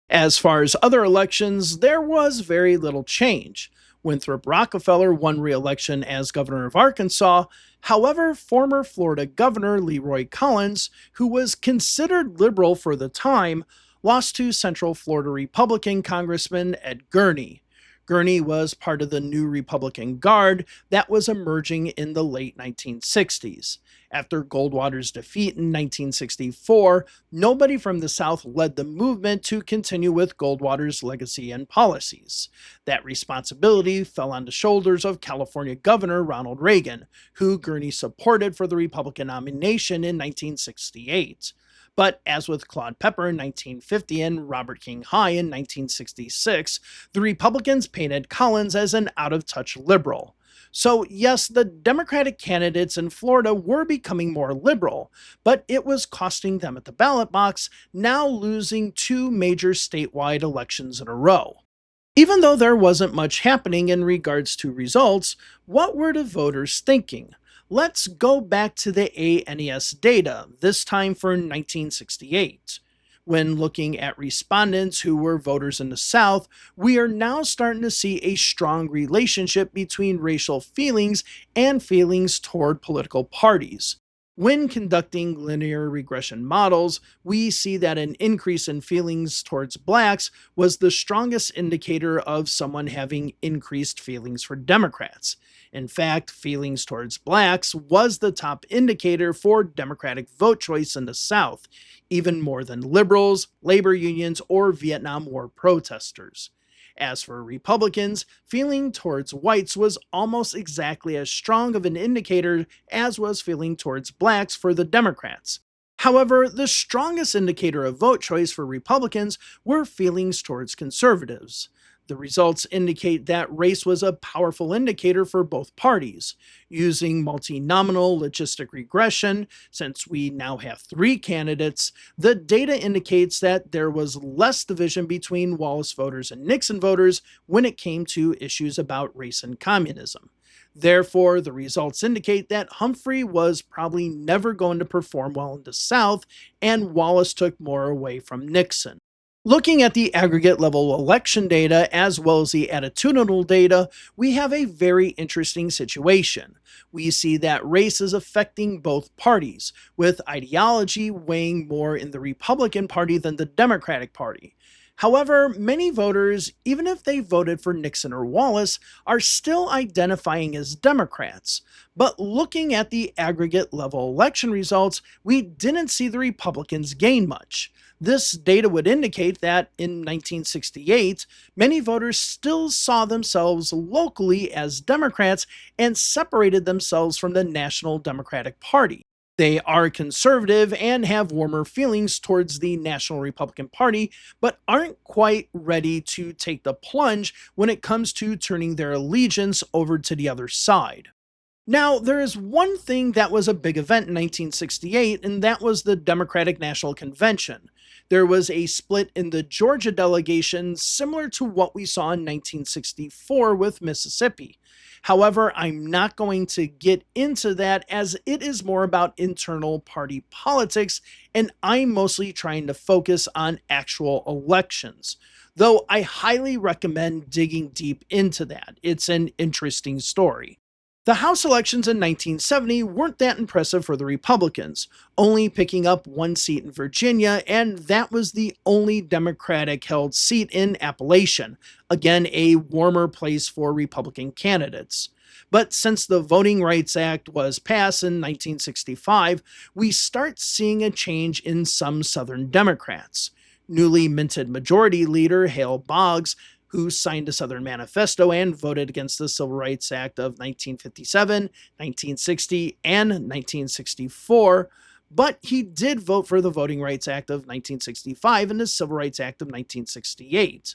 As far as other elections, there was very little change. Winthrop Rockefeller won re-election as governor of Arkansas. However, former Florida Governor Leroy Collins, who was considered liberal for the time, lost to Central Florida Republican Congressman Ed Gurney. Gurney was part of the new Republican Guard that was emerging in the late 1960s. After Goldwater's defeat in 1964, nobody from the South led the movement to continue with Goldwater's legacy and policies. That responsibility fell on the shoulders of California Governor Ronald Reagan, who Gurney supported for the Republican nomination in 1968. But as with Claude Pepper in 1950 and Robert King High in 1966, the Republicans painted Collins as an out-of-touch liberal. So yes, the Democratic candidates in Florida were becoming more liberal, but it was costing them at the ballot box, now losing 2 major statewide elections in a row. Even though there wasn't much happening in regards to results, what were the voters thinking? Let's go back to the ANES data, this time for 1968. When looking at respondents who were voters in the South, we are now starting to see a strong relationship between racial feelings and feelings toward political parties. When conducting linear regression models, we see that an increase in feelings towards blacks was the strongest indicator of someone having increased feelings for Democrats. In fact, feelings towards blacks was the top indicator for Democratic vote choice in the South, even more than liberals, labor unions, or Vietnam War protesters. As for Republicans, feeling towards whites was almost exactly as strong of an indicator as was feeling towards blacks for the Democrats. However, the strongest indicator of vote choice for Republicans were feelings towards conservatives. The results indicate that race was a powerful indicator for both parties. Using multi-nominal logistic regression, since we now have 3 candidates, the data indicates that there was less division between Wallace voters and Nixon voters when it came to issues about race and communism. Therefore, the results indicate that Humphrey was probably never going to perform well in the South, and Wallace took more away from Nixon. Looking at the aggregate level election data as well as the attitudinal data, we have a very interesting situation. We see that race is affecting both parties, with ideology weighing more in the Republican Party than the Democratic Party. However, many voters, even if they voted for Nixon or Wallace, are still identifying as Democrats. But looking at the aggregate level election results, we didn't see the Republicans gain much. This data would indicate that in 1968, many voters still saw themselves locally as Democrats and separated themselves from the National Democratic Party. They are conservative and have warmer feelings towards the National Republican Party, but aren't quite ready to take the plunge when it comes to turning their allegiance over to the other side. Now, there is one thing that was a big event in 1968, and that was the Democratic National Convention. There was a split in the Georgia delegation similar to what we saw in 1964 with Mississippi. However, I'm not going to get into that as it is more about internal party politics, and I'm mostly trying to focus on actual elections. Though I highly recommend digging deep into that. It's an interesting story. The House elections in 1970 weren't that impressive for the Republicans, only picking up one seat in Virginia, and that was the only Democratic held seat in Appalachian, again, a warmer place for Republican candidates. But since the Voting Rights Act was passed in 1965, we start seeing a change in some Southern Democrats. Newly minted Majority Leader Hale Boggs, who signed the Southern Manifesto and voted against the Civil Rights Act of 1957, 1960, and 1964, but he did vote for the Voting Rights Act of 1965 and the Civil Rights Act of 1968.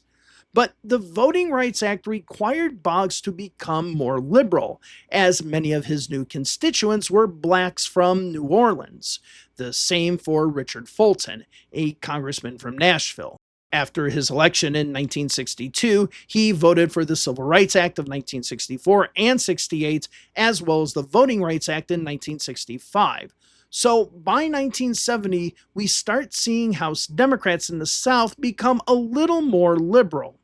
But the Voting Rights Act required Boggs to become more liberal, as many of his new constituents were blacks from New Orleans. The same for Richard Fulton, a congressman from Nashville. After his election in 1962, he voted for the Civil Rights Act of 1964 and 68, as well as the Voting Rights Act in 1965. So by 1970, we start seeing House Democrats in the South become a little more liberal.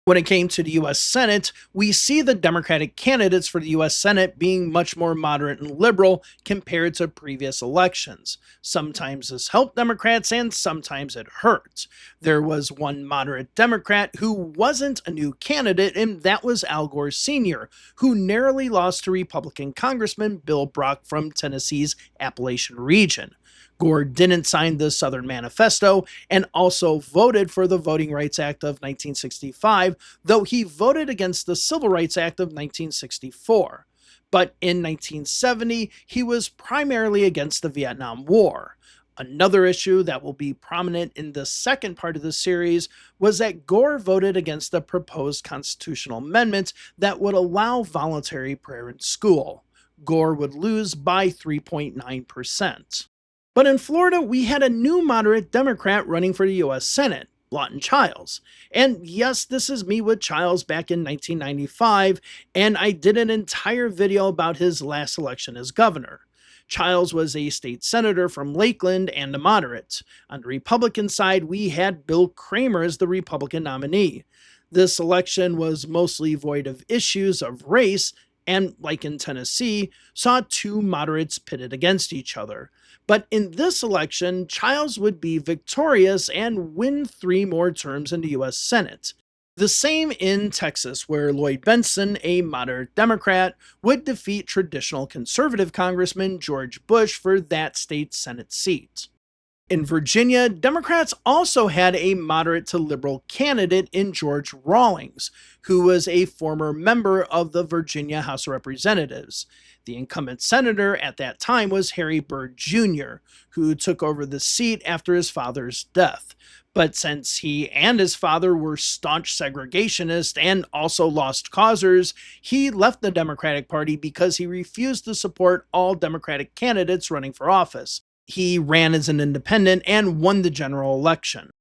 When it came to the U.S. Senate, we see the Democratic candidates for the U.S. Senate being much more moderate and liberal compared to previous elections. Sometimes this helped Democrats and sometimes it hurt. There was one moderate Democrat who wasn't a new candidate, and that was Al Gore Sr., who narrowly lost to Republican Congressman Bill Brock from Tennessee's Appalachian region. Gore didn't sign the Southern Manifesto and also voted for the Voting Rights Act of 1965, though he voted against the Civil Rights Act of 1964. But in 1970, he was primarily against the Vietnam War. Another issue that will be prominent in the second part of the series was that Gore voted against the proposed constitutional amendment that would allow voluntary prayer in school. Gore would lose by 3.9%. But in Florida, we had a new moderate Democrat running for the U.S. Senate, Lawton Chiles. And yes, this is me with Chiles back in 1995, and I did an entire video about his last election as governor. Chiles was a state senator from Lakeland and a moderate. On the Republican side, we had Bill Kramer as the Republican nominee. This election was mostly void of issues of race, and like in Tennessee, saw two moderates pitted against each other. But in this election, Chiles would be victorious and win 3 more terms in the U.S. Senate. The same in Texas, where Lloyd Bentsen, a moderate Democrat, would defeat traditional conservative Congressman George Bush for that state's Senate seat. In Virginia, Democrats also had a moderate to liberal candidate in George Rawlings, who was a former member of the Virginia House of Representatives. The incumbent senator at that time was Harry Byrd Jr., who took over the seat after his father's death. But since he and his father were staunch segregationists and also lost causers, he left the Democratic Party because he refused to support all Democratic candidates running for office. He ran as an independent and won the general election.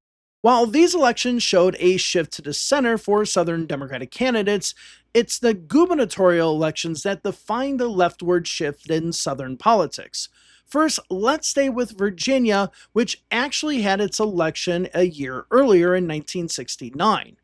While these elections showed a shift to the center for Southern Democratic candidates, it's the gubernatorial elections that define the leftward shift in Southern politics. First, let's stay with Virginia, which actually had its election a year earlier in 1969.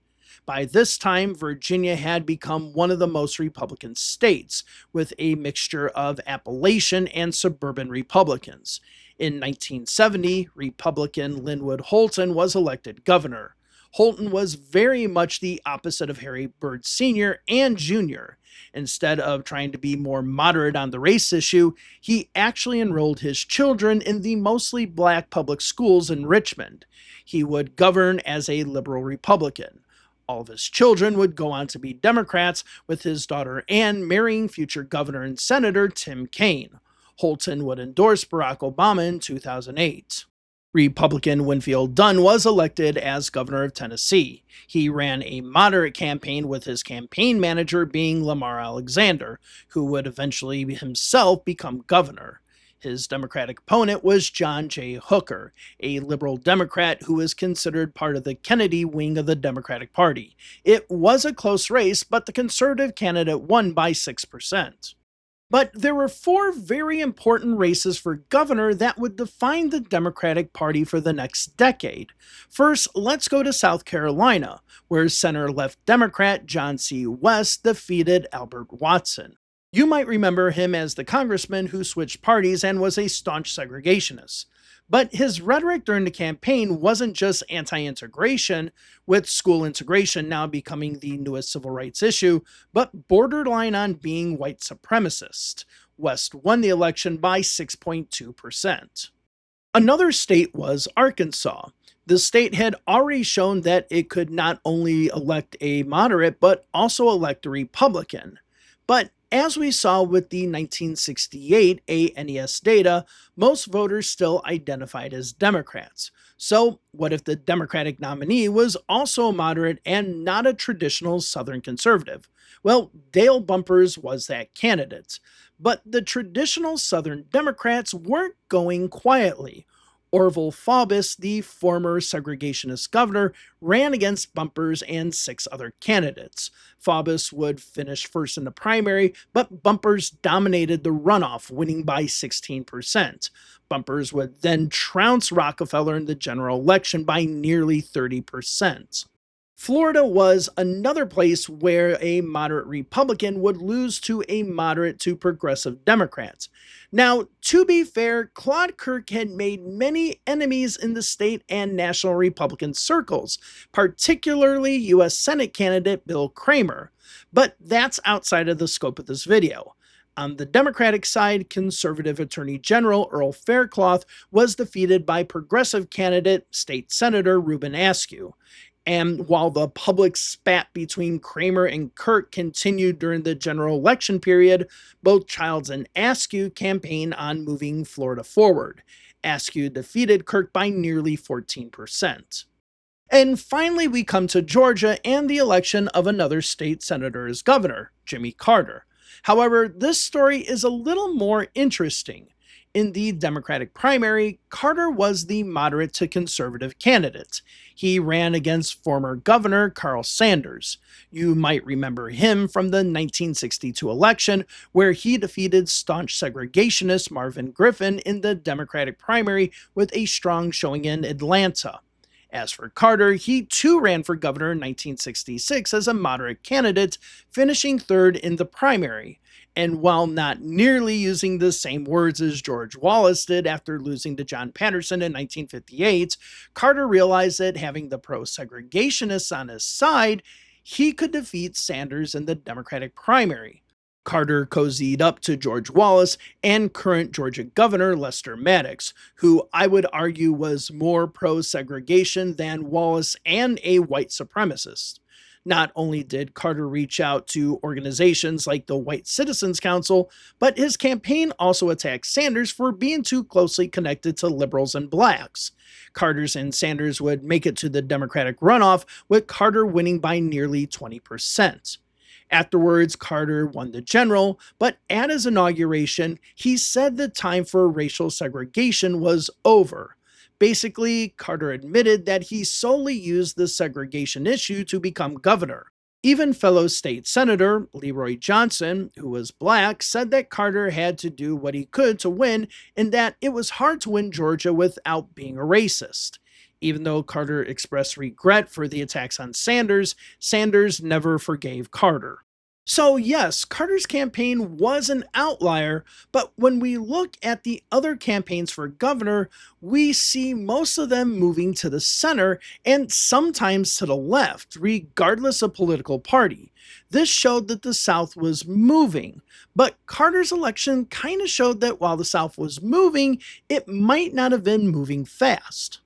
By this time, Virginia had become one of the most Republican states, with a mixture of Appalachian and suburban Republicans. In 1970, Republican Linwood Holton was elected governor. Holton was very much the opposite of Harry Byrd Sr. and Jr. Instead of trying to be more moderate on the race issue, he actually enrolled his children in the mostly black public schools in Richmond. He would govern as a liberal Republican. All of his children would go on to be Democrats, with his daughter Anne marrying future governor and senator Tim Kaine. Holton would endorse Barack Obama in 2008. Republican Winfield Dunn was elected as governor of Tennessee. He ran a moderate campaign, with his campaign manager being Lamar Alexander, who would eventually himself become governor. His Democratic opponent was John J. Hooker, a liberal Democrat who is considered part of the Kennedy wing of the Democratic Party. It was a close race, but the conservative candidate won by 6%. But there were four very important races for governor that would define the Democratic Party for the next decade. First, let's go to South Carolina, where center-left Democrat John C. West defeated Albert Watson. You might remember him as the congressman who switched parties and was a staunch segregationist. But his rhetoric during the campaign wasn't just anti-integration, with school integration now becoming the newest civil rights issue, but borderline on being white supremacist. West won the election by 6.2%. Another state was Arkansas. The state had already shown that it could not only elect a moderate, but also elect a Republican. But as we saw with the 1968 ANES data, most voters still identified as Democrats. So, what if the Democratic nominee was also a moderate and not a traditional Southern conservative? Well, Dale Bumpers was that candidate. But the traditional Southern Democrats weren't going quietly. Orval Faubus, the former segregationist governor, ran against Bumpers and 6 other candidates. Faubus would finish first in the primary, but Bumpers dominated the runoff, winning by 16%. Bumpers would then trounce Rockefeller in the general election by nearly 30%. Florida was another place where a moderate Republican would lose to a moderate to progressive Democrat. Now, to be fair, Claude Kirk had made many enemies in the state and national Republican circles, particularly U.S. Senate candidate Bill Kramer. But that's outside of the scope of this video. On the Democratic side, conservative Attorney General Earl Faircloth was defeated by progressive candidate State Senator Reuben Askew. And while the public spat between Kramer and Kirk continued during the general election period, both Childs and Askew campaigned on moving Florida forward. Askew defeated Kirk by nearly 14%. And finally, we come to Georgia and the election of another state senator as governor, Jimmy Carter. However, this story is a little more interesting. In the Democratic primary, Carter was the moderate to conservative candidate. He ran against former Governor Carl Sanders. You might remember him from the 1962 election, where he defeated staunch segregationist Marvin Griffin in the Democratic primary with a strong showing in Atlanta. As for Carter, he too ran for governor in 1966 as a moderate candidate, finishing third in the primary. And while not nearly using the same words as George Wallace did after losing to John Patterson in 1958, Carter realized that having the pro-segregationists on his side, he could defeat Sanders in the Democratic primary. Carter cozied up to George Wallace and current Georgia Governor Lester Maddox, who I would argue was more pro-segregation than Wallace and a white supremacist. Not only did Carter reach out to organizations like the White Citizens Council, but his campaign also attacked Sanders for being too closely connected to liberals and blacks. Carter's and Sanders would make it to the Democratic runoff, with Carter winning by nearly 20%. Afterwards, Carter won the general, but at his inauguration, he said the time for racial segregation was over. Basically, Carter admitted that he solely used the segregation issue to become governor. Even fellow state senator Leroy Johnson, who was black, said that Carter had to do what he could to win, and that it was hard to win Georgia without being a racist. Even though Carter expressed regret for the attacks on Sanders, Sanders never forgave Carter. So, yes, Carter's campaign was an outlier, but when we look at the other campaigns for governor, we see most of them moving to the center and sometimes to the left, regardless of political party. This showed that the South was moving, but Carter's election kind of showed that while the South was moving, it might not have been moving fast.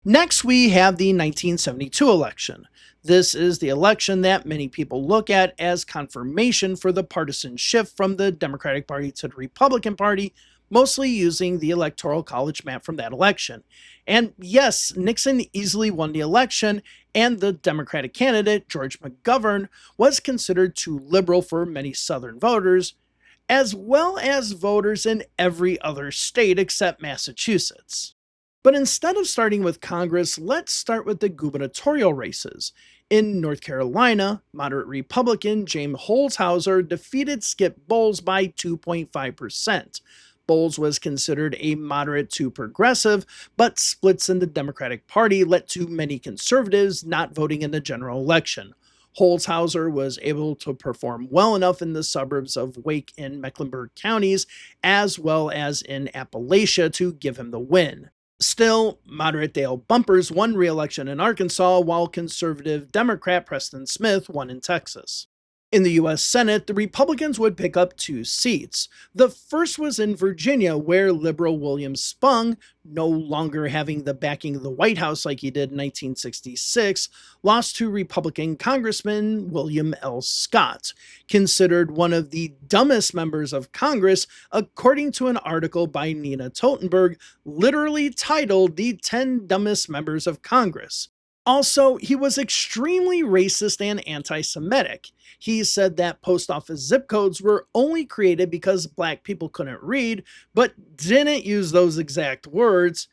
Next, we have the 1972 election. This is the election that many people look at as confirmation for the partisan shift from the Democratic Party to the Republican Party, mostly using the Electoral College map from that election. And yes, Nixon easily won the election, and the Democratic candidate, George McGovern, was considered too liberal for many Southern voters, as well as voters in every other state except Massachusetts. But instead of starting with Congress, let's start with the gubernatorial races. In North Carolina, moderate Republican James Holzhauser defeated Skip Bowles by 2.5%. Bowles was considered a moderate to progressive, but splits in the Democratic Party led to many conservatives not voting in the general election. Holzhauser was able to perform well enough in the suburbs of Wake and Mecklenburg counties, as well as in Appalachia, to give him the win. Still, moderate Dale Bumpers won re-election in Arkansas, while conservative Democrat Preston Smith won in Texas. In the U.S. Senate, the Republicans would pick up two seats. The first was in Virginia, where liberal William Spong, no longer having the backing of the White House like he did in 1966, lost to Republican Congressman William L. Scott, considered one of the dumbest members of Congress, according to an article by Nina Totenberg, literally titled The 10 Dumbest Members of Congress. Also, he was extremely racist and anti Semitic. He said that post office zip codes were only created because black people couldn't read, but didn't use those exact words.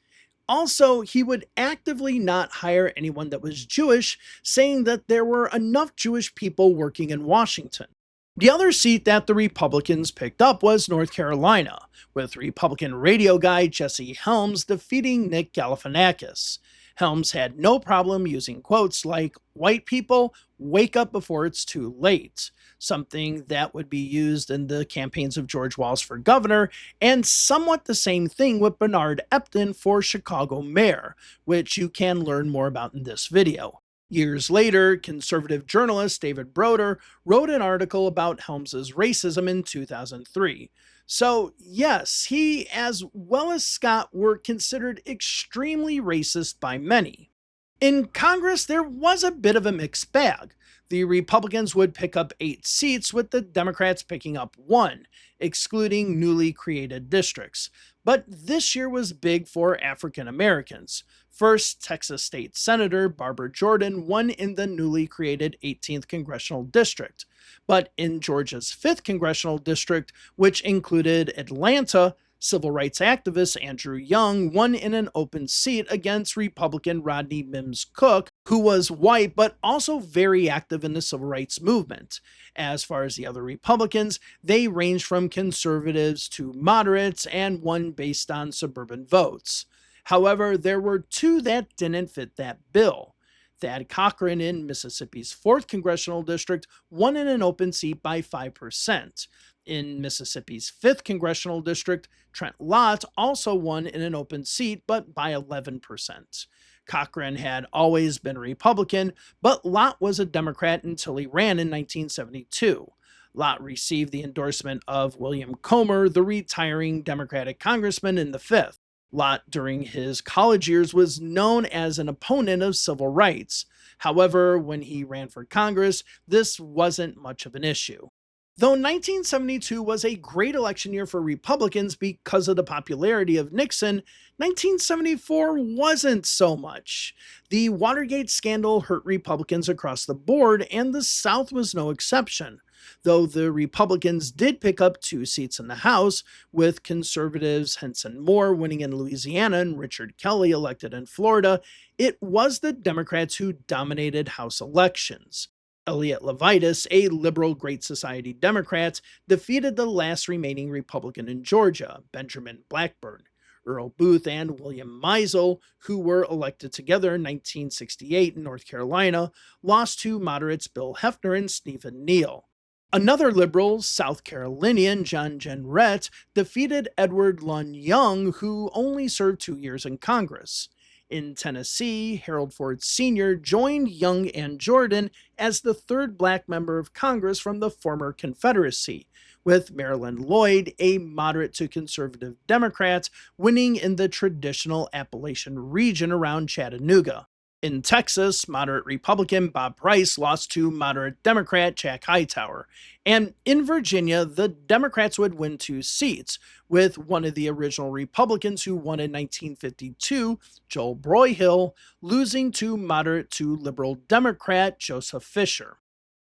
Also, he would actively not hire anyone that was Jewish, saying that there were enough Jewish people working in Washington. The other seat that the Republicans picked up was North Carolina, with Republican radio guy Jesse Helms defeating Nick Galifianakis. Helms had no problem using quotes like, "White people, wake up before it's too late," something that would be used in the campaigns of George Wallace for governor, and somewhat the same thing with Bernard Epton for Chicago mayor, which you can learn more about in this video. Years later, conservative journalist David Broder wrote an article about Helms's racism in 2003. So, yes, he, as well as Scott, were considered extremely racist by many. In Congress, there was a bit of a mixed bag. The Republicans would pick up 8 seats, with the Democrats picking up one, excluding newly created districts. But this year was big for African Americans. First, Texas State Senator Barbara Jordan won in the newly created 18th Congressional District. But in Georgia's 5th Congressional District, which included Atlanta, civil rights activist Andrew Young won in an open seat against Republican Rodney Mims Cook, who was white but also very active in the civil rights movement. As far as the other Republicans, they ranged from conservatives to moderates and won based on suburban votes. However, there were two that didn't fit that bill. Thad Cochran in Mississippi's 4th Congressional District won in an open seat by 5%. In Mississippi's 5th Congressional District, Trent Lott also won in an open seat, but by 11%. Cochran had always been a Republican, but Lott was a Democrat until he ran in 1972. Lott received the endorsement of William Comer, the retiring Democratic congressman in the 5th. Lott, during his college years, was known as an opponent of civil rights. However, when he ran for Congress, this wasn't much of an issue. Though 1972 was a great election year for Republicans because of the popularity of Nixon, 1974 wasn't so much. The Watergate scandal hurt Republicans across the board, and the South was no exception. Though the Republicans did pick up 2 seats in the House, with conservatives Henson Moore winning in Louisiana and Richard Kelly elected in Florida, it was the Democrats who dominated House elections. Elliot Levitas, a liberal Great Society Democrat, defeated the last remaining Republican in Georgia, Benjamin Blackburn. Earl Booth and William Meisel, who were elected together in 1968 in North Carolina, lost to moderates Bill Hefner and Stephen Neal. Another liberal, South Carolinian John Jenrette, defeated Edward Lund Young, who only served 2 years in Congress. In Tennessee, Harold Ford Sr. joined Young and Jordan as the third black member of Congress from the former Confederacy, with Maryland Lloyd, a moderate to conservative Democrat, winning in the traditional Appalachian region around Chattanooga. In Texas, moderate Republican Bob Price lost to moderate Democrat Jack Hightower. And in Virginia, the Democrats would win 2 seats, with one of the original Republicans who won in 1952, Joel Broyhill, losing to moderate to liberal Democrat Joseph Fisher.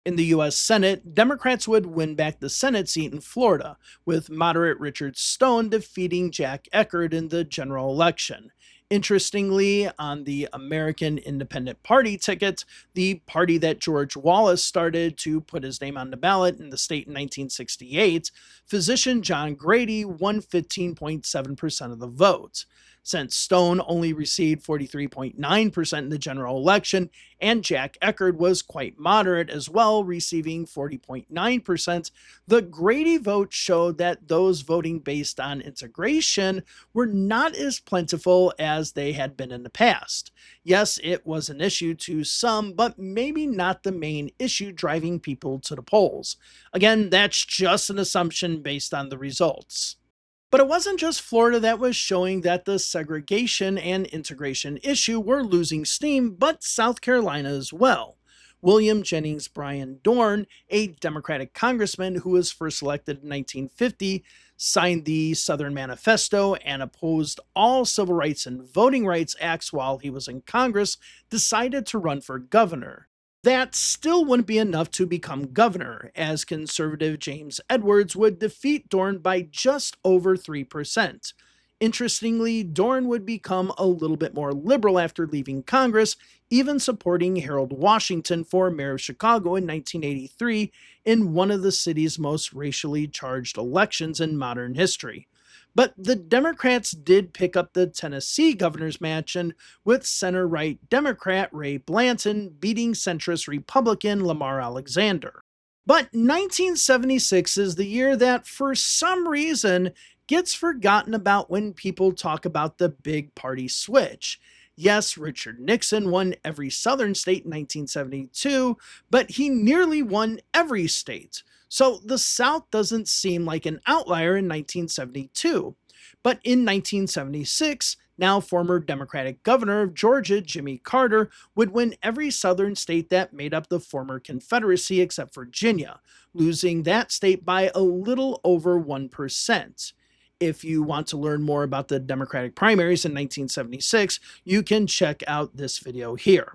In the U.S. Senate, Democrats would win back the Senate seat in Florida, with moderate Richard Stone defeating Jack Eckerd in the general election. Interestingly, on the American Independent Party ticket, the party that George Wallace started to put his name on the ballot in the state in 1968, physician John Grady won 15.7% of the vote. Since Stone only received 43.9% in the general election, and Jack Eckerd was quite moderate as well, receiving 40.9%, the Grady vote showed that those voting based on integration were not as plentiful as they had been in the past. Yes, it was an issue to some, but maybe not the main issue driving people to the polls. Again, that's just an assumption based on the results. But it wasn't just Florida that was showing that the segregation and integration issue were losing steam, but South Carolina as well. William Jennings Bryan Dorn, a Democratic congressman who was first elected in 1950, signed the Southern Manifesto and opposed all civil rights and voting rights acts while he was in Congress, decided to run for governor. That still wouldn't be enough to become governor, as conservative James Edwards would defeat Dorn by just over 3%. Interestingly, Dorn would become a little bit more liberal after leaving Congress, even supporting Harold Washington for mayor of Chicago in 1983 in one of the city's most racially charged elections in modern history. But the Democrats did pick up the Tennessee governor's mansion, with center right Democrat Ray Blanton beating centrist Republican Lamar Alexander. But 1976 is the year that, for some reason, gets forgotten about when people talk about the big party switch. Yes, Richard Nixon won every southern state in 1972, but he nearly won every state. So the South doesn't seem like an outlier in 1972. But in 1976, now former Democratic governor of Georgia, Jimmy Carter, would win every southern state that made up the former Confederacy except Virginia, losing that state by a little over 1%. If you want to learn more about the Democratic primaries in 1976, you can check out this video here.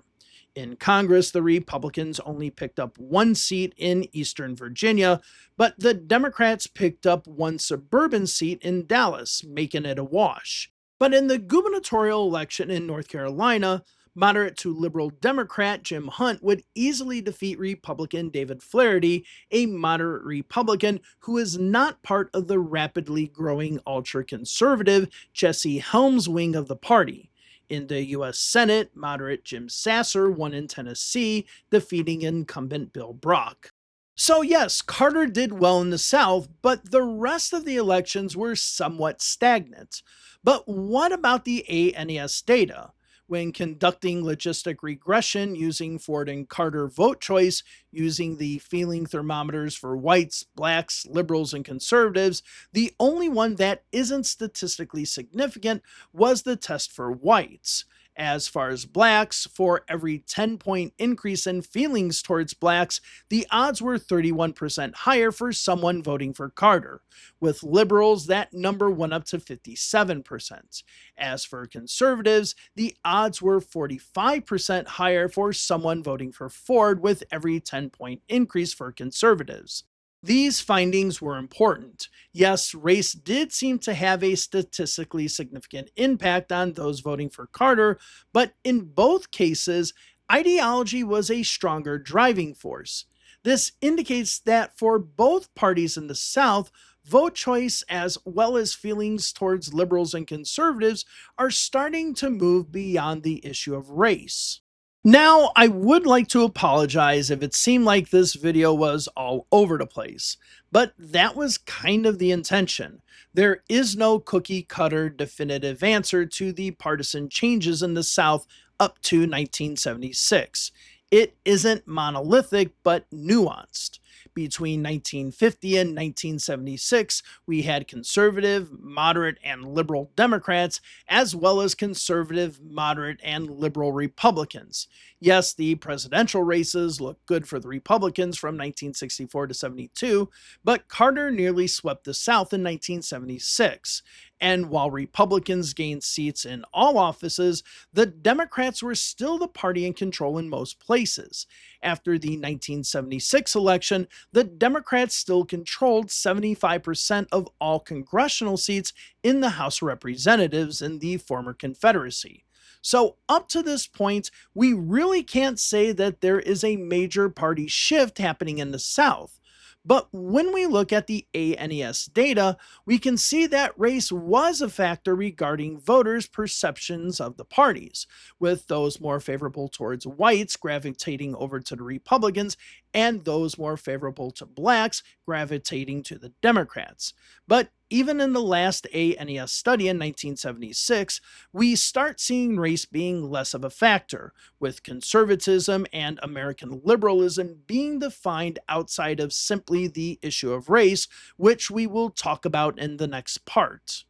In Congress, the Republicans only picked up 1 seat in Eastern Virginia, but the Democrats picked up 1 suburban seat in Dallas, making it a wash. But in the gubernatorial election in North Carolina, moderate to liberal Democrat Jim Hunt would easily defeat Republican David Flaherty, a moderate Republican who is not part of the rapidly growing ultra-conservative Jesse Helms wing of the party. In the U.S. Senate, moderate Jim Sasser won in Tennessee, defeating incumbent Bill Brock. So yes, Carter did well in the South, but the rest of the elections were somewhat stagnant. But what about the ANES data? When conducting logistic regression using Ford and Carter vote choice, using the feeling thermometers for whites, blacks, liberals, and conservatives, the only one that isn't statistically significant was the test for whites. As far as blacks, for every 10-point increase in feelings towards blacks, the odds were 31% higher for someone voting for Carter. With liberals, that number went up to 57%. As for conservatives, the odds were 45% higher for someone voting for Ford with every 10-point increase for conservatives. These findings were important. Yes, race did seem to have a statistically significant impact on those voting for Carter, but in both cases, ideology was a stronger driving force. This indicates that for both parties in the South, vote choice as well as feelings towards liberals and conservatives are starting to move beyond the issue of race. Now, I would like to apologize if it seemed like this video was all over the place, but that was kind of the intention. There is no cookie cutter definitive answer to the partisan changes in the South up to 1976. It isn't monolithic, but nuanced. Between 1950 and 1976, we had conservative, moderate, and liberal Democrats, as well as conservative, moderate, and liberal Republicans. Yes, the presidential races looked good for the Republicans from 1964 to 72, but Carter nearly swept the South in 1976. And while Republicans gained seats in all offices, the Democrats were still the party in control in most places. After the 1976 election, the Democrats still controlled 75% of all congressional seats in the House of Representatives in the former Confederacy. So, up to this point, we really can't say that there is a major party shift happening in the South. But when we look at the ANES data, we can see that race was a factor regarding voters' perceptions of the parties, with those more favorable towards whites gravitating over to the Republicans and those more favorable to blacks gravitating to the Democrats. But even in the last ANES study in 1976, we start seeing race being less of a factor, with conservatism and American liberalism being defined outside of simply the issue of race, which we will talk about in the next part.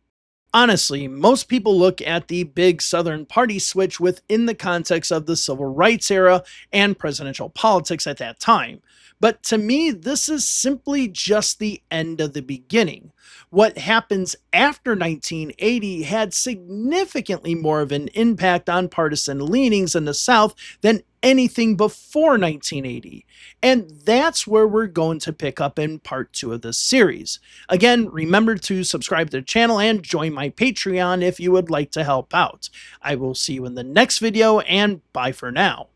Honestly, most people look at the big Southern party switch within the context of the civil rights era and presidential politics at that time. But to me, this is simply just the end of the beginning. What happens after 1980 had significantly more of an impact on partisan leanings in the South than anything before 1980. And that's where we're going to pick up in part two of this series. Again, remember to subscribe to the channel and join my Patreon if you would like to help out. I will see you in the next video, and bye for now.